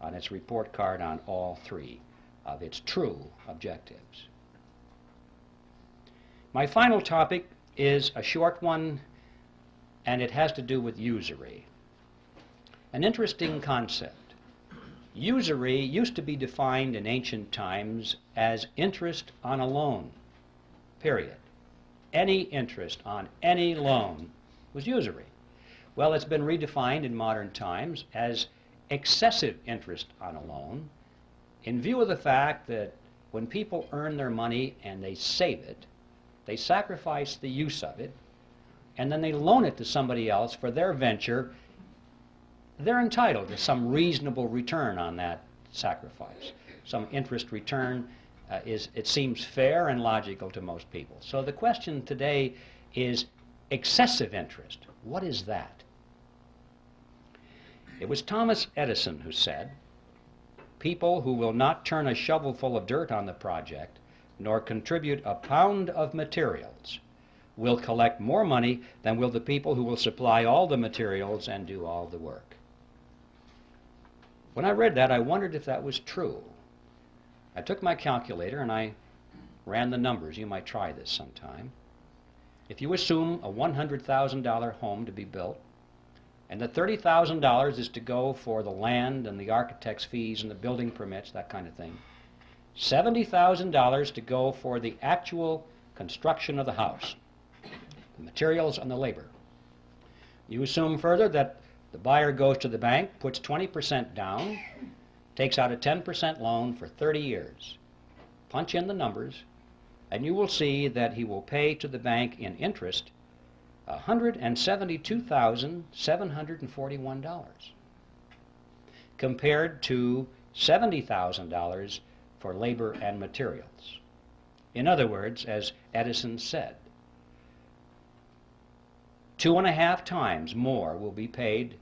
on its report card on all three of its true objectives. My final topic is a short one, and it has to do with usury. An interesting concept. Usury used to be defined in ancient times as interest on a loan, period. Any interest on any loan was usury. Well, it's been redefined in modern times as excessive interest on a loan, in view of the fact that when people earn their money and they save it, they sacrifice the use of it, and then they loan it to somebody else for their venture. They're entitled to some reasonable return on that sacrifice. Some interest return it seems fair and logical to most people. So the question today is excessive interest. What is that? It was Thomas Edison who said, "People who will not turn a shovelful of dirt on the project, nor contribute a pound of materials, will collect more money than will the people who will supply all the materials and do all the work." When I read that, I wondered if that was true. I took my calculator and I ran the numbers. You might try this sometime. If you assume a $100,000 home to be built, and that $30,000 is to go for the land and the architect's fees and the building permits, that kind of thing, $70,000 to go for the actual construction of the house, the materials and the labor. You assume further that the buyer goes to the bank, puts 20% down, takes out a 10% loan for 30 years. Punch in the numbers, and you will see that he will pay to the bank in interest $172,741, compared to $70,000 for labor and materials. In other words, as Edison said, 2.5 times more will be paid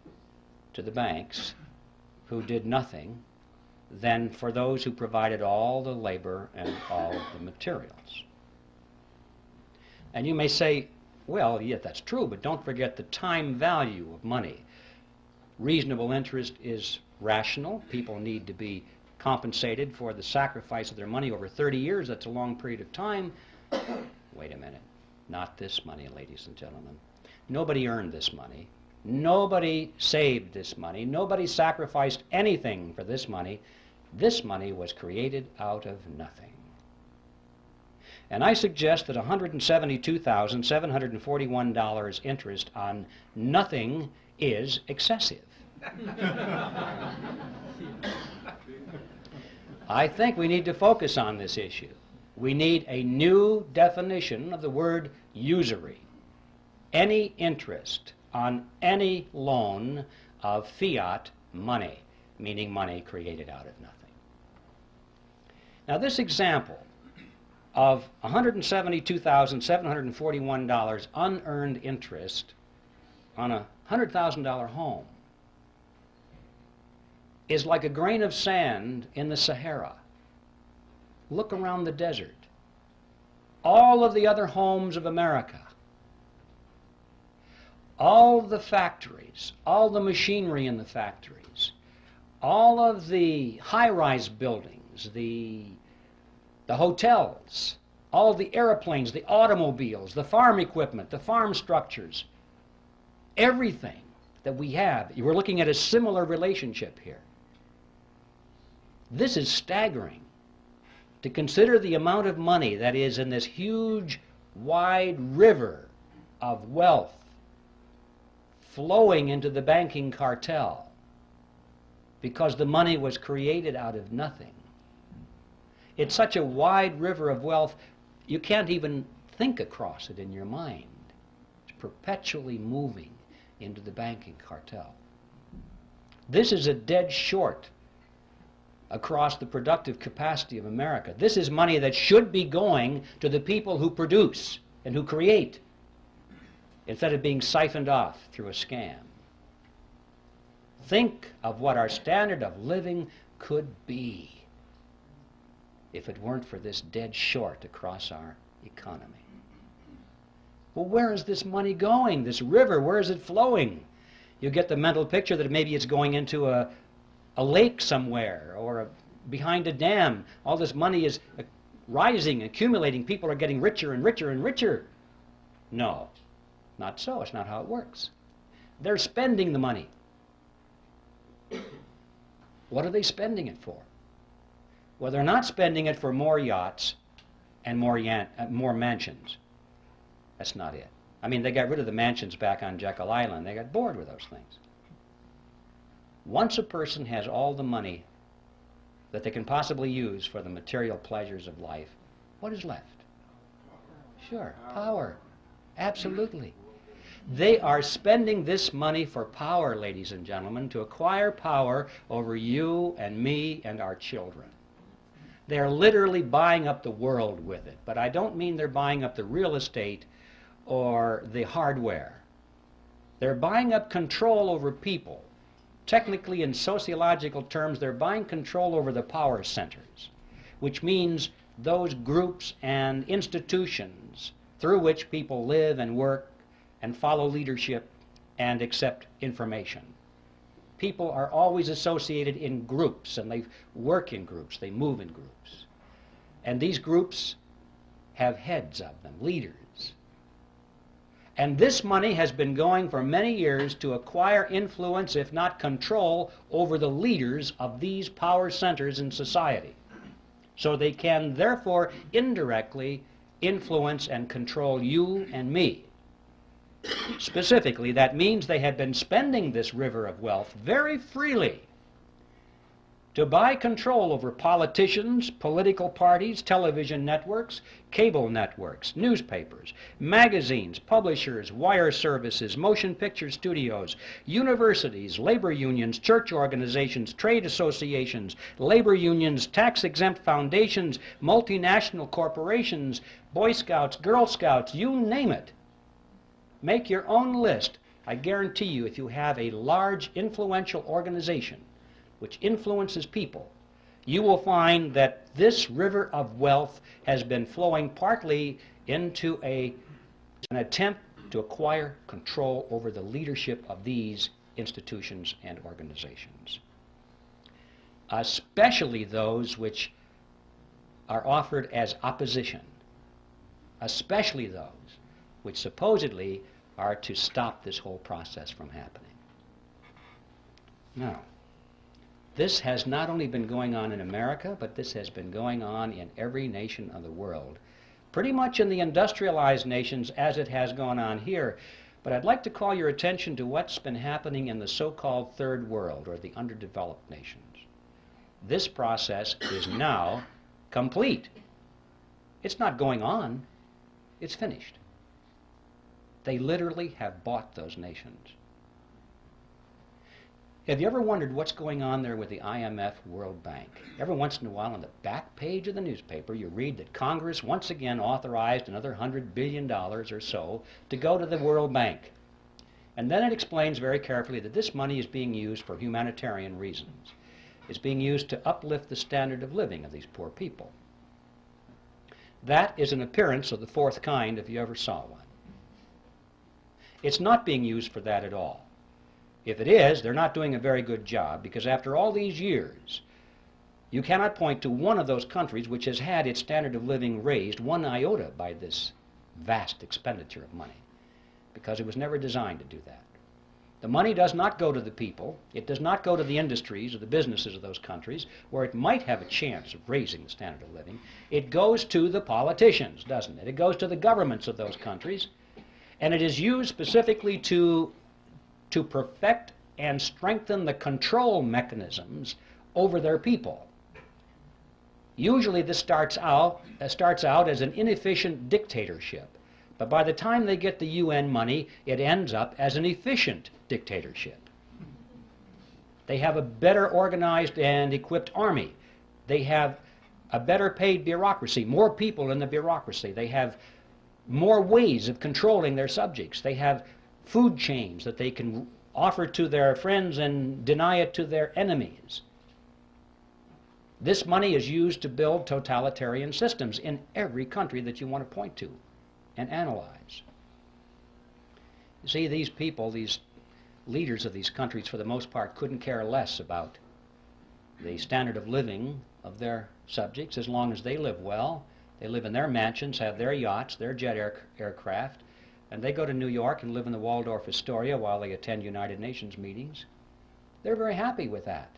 to the banks who did nothing than for those who provided all the labor and all the materials. And you may say, well, yeah, that's true, but don't forget the time value of money. Reasonable interest is rational. People need to be compensated for the sacrifice of their money over 30 years. That's a long period of time. Wait a minute. Not this money, ladies and gentlemen. Nobody earned this money. Nobody saved this money. Nobody sacrificed anything for this money. This money was created out of nothing. And I suggest that $172,741 interest on nothing is excessive. I think we need to focus on this issue. We need a new definition of the word usury. Any interest on any loan of fiat money, meaning money created out of nothing. Now this example of $172,741 unearned interest on a $100,000 home is like a grain of sand in the Sahara. Look around the desert. All of the other homes of America, all the factories, all the machinery in the factories, all of the high-rise buildings, the hotels, all the airplanes, the automobiles, the farm equipment, the farm structures, everything that we have. We're looking at a similar relationship here. This is staggering. To consider the amount of money that is in this huge, wide river of wealth flowing into the banking cartel because the money was created out of nothing. It's such a wide river of wealth, you can't even think across it in your mind. It's perpetually moving into the banking cartel. This is a dead short across the productive capacity of America. This is money that should be going to the people who produce and who create, instead of being siphoned off through a scam. Think of what our standard of living could be if it weren't for this dead short across our economy. Well, where is this money going? This river, where is it flowing? You get the mental picture that maybe it's going into a lake somewhere or behind a dam. All this money is rising, accumulating. People are getting richer and richer and richer. No, not so. It's not how it works. They're spending the money. What are they spending it for? Well, they're not spending it for more yachts and more mansions. That's not it. I mean, they got rid of the mansions back on Jekyll Island. They got bored with those things. Once a person has all the money that they can possibly use for the material pleasures of life, what is left? Sure, power. Absolutely. They are spending this money for power, ladies and gentlemen, to acquire power over you and me and our children. They're literally buying up the world with it. But I don't mean they're buying up the real estate or the hardware. They're buying up control over people. Technically, in sociological terms, they're buying control over the power centers, which means those groups and institutions through which people live and work and follow leadership and accept information. People are always associated in groups, and they work in groups, they move in groups. And these groups have heads of them, leaders. And this money has been going for many years to acquire influence, if not control, over the leaders of these power centers in society. So they can therefore indirectly influence and control you and me. Specifically, that means they have been spending this river of wealth very freely to buy control over politicians, political parties, television networks, cable networks, newspapers, magazines, publishers, wire services, motion picture studios, universities, labor unions, church organizations, trade associations, labor unions, tax-exempt foundations, multinational corporations, Boy Scouts, Girl Scouts, you name it. Make your own list. I guarantee you, if you have a large, influential organization which influences people, you will find that this river of wealth has been flowing partly into an attempt to acquire control over the leadership of these institutions and organizations, especially those which are offered as opposition, especially those which supposedly are to stop this whole process from happening. Now, this has not only been going on in America, but this has been going on in every nation of the world, pretty much in the industrialized nations as it has gone on here. But I'd like to call your attention to what's been happening in the so-called third world, or the underdeveloped nations. This process is now complete. It's not going on, it's finished. They literally have bought those nations. Have you ever wondered what's going on there with the IMF, World Bank? Every once in a while on the back page of the newspaper you read that Congress once again authorized another $100 billion or so to go to the World Bank. And then it explains very carefully that this money is being used for humanitarian reasons. It's being used to uplift the standard of living of these poor people. That is an appearance of the fourth kind if you ever saw one. It's not being used for that at all. If it is, they're not doing a very good job, because after all these years, you cannot point to one of those countries which has had its standard of living raised one iota by this vast expenditure of money, because it was never designed to do that. The money does not go to the people. It does not go to the industries or the businesses of those countries where it might have a chance of raising the standard of living. It goes to the politicians, doesn't it? It goes to the governments of those countries, and it is used specifically to perfect and strengthen the control mechanisms over their people. Usually this starts out as an inefficient dictatorship, but by the time they get the UN money, it ends up as an efficient dictatorship. They have a better organized and equipped army. They have a better paid bureaucracy, more people in the bureaucracy. They have more ways of controlling their subjects. They have food chains that they can offer to their friends and deny it to their enemies. This money is used to build totalitarian systems in every country that you want to point to and analyze. You see, these people, these leaders of these countries, for the most part, couldn't care less about the standard of living of their subjects as long as they live well. They live in their mansions, have their yachts, their jet aircraft, and they go to New York and live in the Waldorf Astoria while they attend United Nations meetings. They're very happy with that.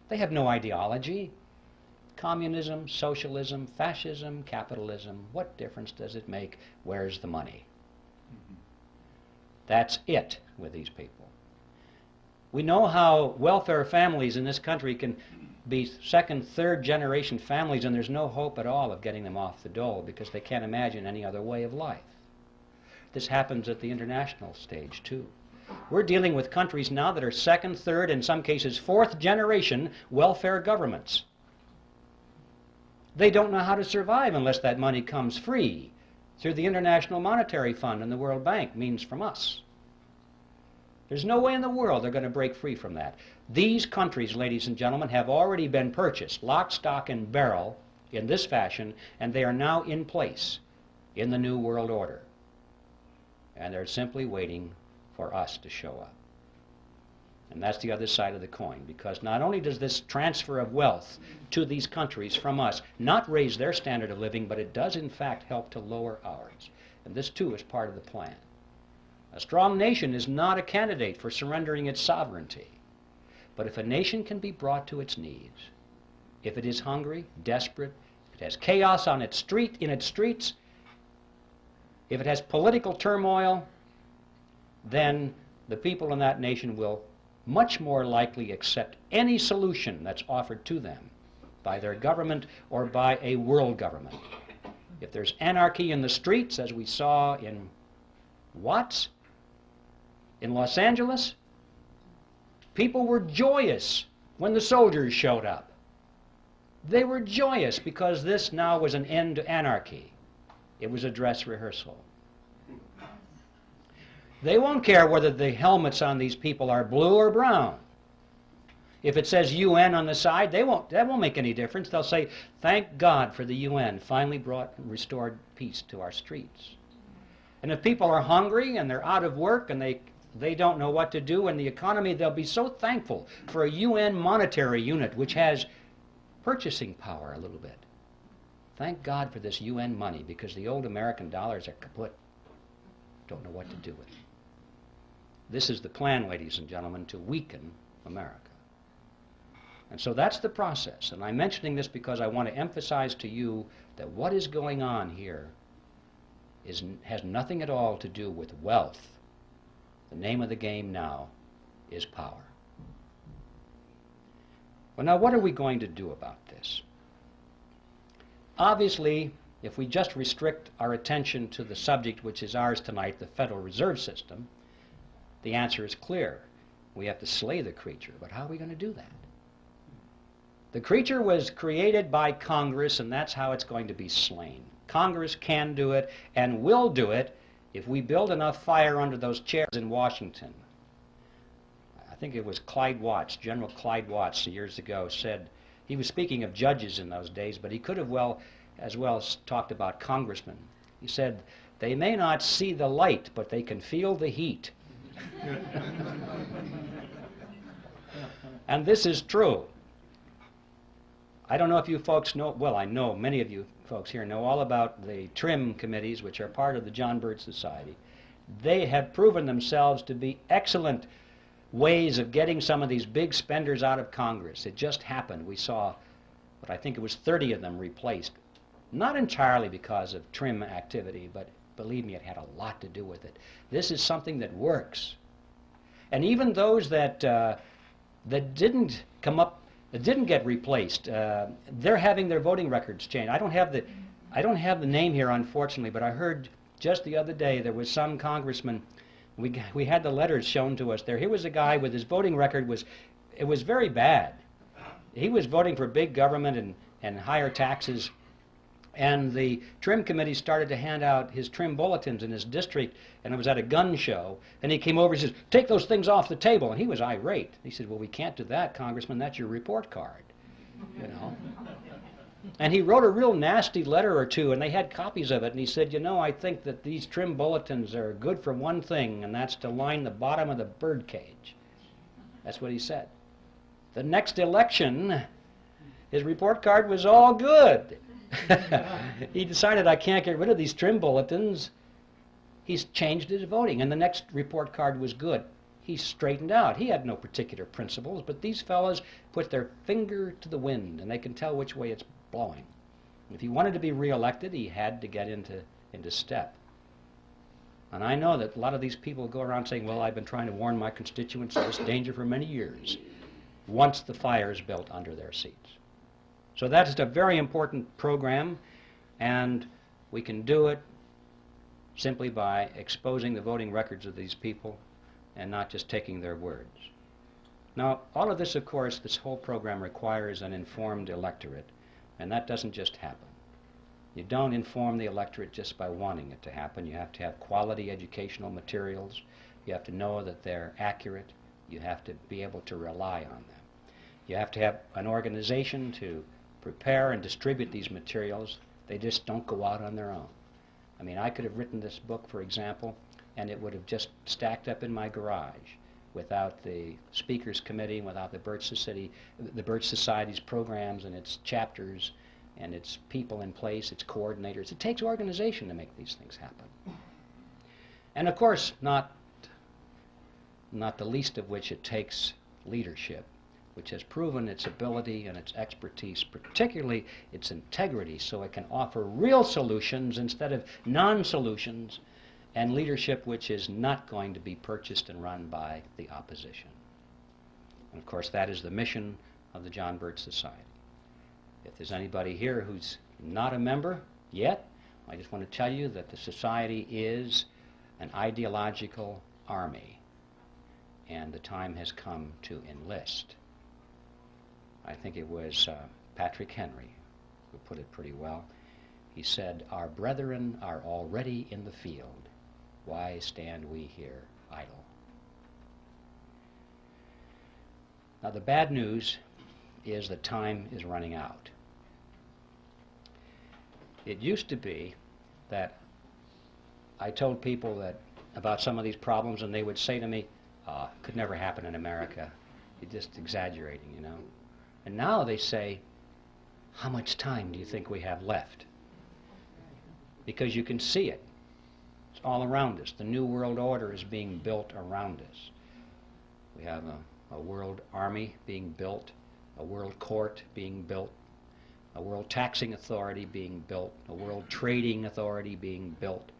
They have no ideology. Communism, socialism, fascism, capitalism, what difference does it make? Where's the money? That's it with these people. We know how welfare families in this country can be second, third generation families, and there's no hope at all of getting them off the dole because they can't imagine any other way of life. This happens at the international stage, too. We're dealing with countries now that are second, third, in some cases fourth generation welfare governments. They don't know how to survive unless that money comes free through the International Monetary Fund and the World Bank, means from us. There's no way in the world they're going to break free from that. These countries, ladies and gentlemen, have already been purchased, lock, stock, and barrel, in this fashion, and they are now in place in the New World Order. And they're simply waiting for us to show up. And that's the other side of the coin, because not only does this transfer of wealth to these countries from us not raise their standard of living, but it does in fact help to lower ours. And this too is part of the plan. A strong nation is not a candidate for surrendering its sovereignty. But if a nation can be brought to its knees, if it is hungry, desperate, if it has chaos on its streets, if it has political turmoil, then the people in that nation will much more likely accept any solution that's offered to them by their government or by a world government. If there's anarchy in the streets, as we saw in Watts, in Los Angeles, people were joyous when the soldiers showed up. They were joyous because this now was an end to anarchy. It was a dress rehearsal. They won't care whether the helmets on these people are blue or brown. If it says UN on the side, that won't make any difference. They'll say, thank God for the UN finally brought and restored peace to our streets. And if people are hungry and they're out of work and they don't know what to do in the economy, they'll be so thankful for a UN monetary unit which has purchasing power a little bit. Thank God for this UN money, because the old American dollars are kaput. Don't know what to do with them. This is the plan, ladies and gentlemen, to weaken America. And so that's the process. And I'm mentioning this because I want to emphasize to you that what is going on here has nothing at all to do with wealth. The name of the game now is power. Well, now what are we going to do about this? Obviously, if we just restrict our attention to the subject which is ours tonight, the Federal Reserve System, the answer is clear. We have to slay the creature, but how are we going to do that? The creature was created by Congress, and that's how it's going to be slain. Congress can do it and will do it if we build enough fire under those chairs in Washington. I think it was Clyde Watts, General Clyde Watts, years ago, said, he was speaking of judges in those days, but he could have as well talked about congressmen. He said, they may not see the light, but they can feel the heat. And this is true. I don't know if you folks know, well, I know many of you folks here know all about the TRIM committees, which are part of the John Birch Society. They have proven themselves to be excellent ways of getting some of these big spenders out of Congress. It just happened. We saw, but I think it was 30 of them replaced. Not entirely because of TRIM activity, but believe me, it had a lot to do with it. This is something that works. And even those that didn't come up, that didn't get replaced, they're having their voting records changed. I don't have the name here, unfortunately, but I heard just the other day there was some congressman. We had the letters shown to us there. Here was a guy with his voting record it was very bad. He was voting for big government and higher taxes. And the TRIM committee started to hand out his TRIM bulletins in his district, and it was at a gun show. And he came over and says, take those things off the table. And he was irate. He said, well, we can't do that, Congressman. That's your report card, you know. And he wrote a real nasty letter or two, and they had copies of it. And he said, you know, I think that these TRIM bulletins are good for one thing, and that's to line the bottom of the bird cage. That's what he said. The next election, his report card was all good. He decided, I can't get rid of these TRIM bulletins. He's changed his voting, and the next report card was good. He straightened out. He had no particular principles, but these fellows put their finger to the wind, and they can tell which way it's blowing. If he wanted to be reelected, he had to get into step. And I know that a lot of these people go around saying, well, I've been trying to warn my constituents of this danger for many years, once the fire is built under their seats. So that is a very important program, and we can do it simply by exposing the voting records of these people and not just taking their words. Now, all of this, of course, this whole program requires an informed electorate, and that doesn't just happen. You don't inform the electorate just by wanting it to happen. You have to have quality educational materials. You have to know that they're accurate. You have to be able to rely on them. You have to have an organization to prepare and distribute these materials. They just don't go out on their own. I mean, I could have written this book, for example, and it would have just stacked up in my garage without the Speakers Committee, without the Birch Society's programs and its chapters and its people in place, its coordinators. It takes organization to make these things happen. And of course, not the least of which it takes leadership, which has proven its ability and its expertise, particularly its integrity, so it can offer real solutions instead of non-solutions, and leadership which is not going to be purchased and run by the opposition. And of course, that is the mission of the John Birch Society. If there's anybody here who's not a member yet, I just want to tell you that the Society is an ideological army, and the time has come to enlist. I think it was Patrick Henry who put it pretty well. He said, "Our brethren are already in the field. Why stand we here idle?" Now, the bad news is that time is running out. It used to be that I told people that about some of these problems, and they would say to me, could never happen in America. You're just exaggerating, you know. And now they say, how much time do you think we have left? Because you can see it. It's all around us. The New World Order is being built around us. We have a world army being built, a world court being built, a world taxing authority being built, a world trading authority being built.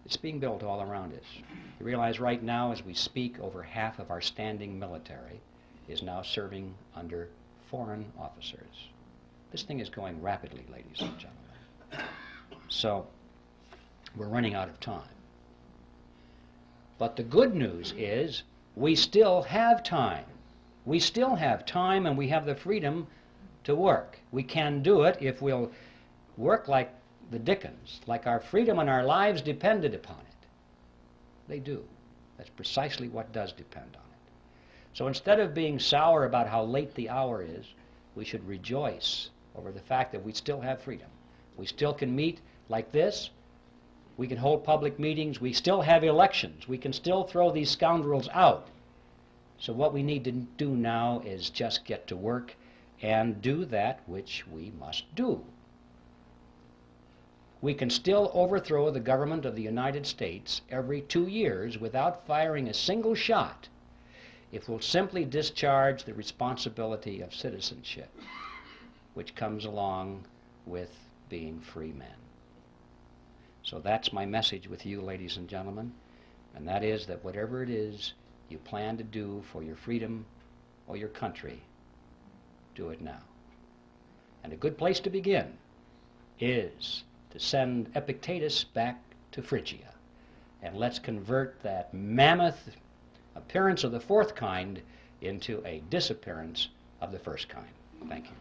It's being built all around us. You realize right now, as we speak, over half of our standing military is now serving under foreign officers. This thing is going rapidly, ladies and gentlemen. So, we're running out of time. But the good news is, we still have time. We still have time, and we have the freedom to work. We can do it if we'll work like the Dickens, like our freedom and our lives depended upon it. They do. That's precisely what does depend on it. So instead of being sour about how late the hour is, we should rejoice over the fact that we still have freedom. We still can meet like this. We can hold public meetings. We still have elections. We can still throw these scoundrels out. So what we need to do now is just get to work and do that which we must do. We can still overthrow the government of the United States every 2 years without firing a single shot if we'll simply discharge the responsibility of citizenship, which comes along with being free men. So that's my message with you, ladies and gentlemen, and that is that whatever it is you plan to do for your freedom or your country, do it now. And a good place to begin is to send Epictetus back to Phrygia. And let's convert that mammoth appearance of the fourth kind into a disappearance of the first kind. Thank you.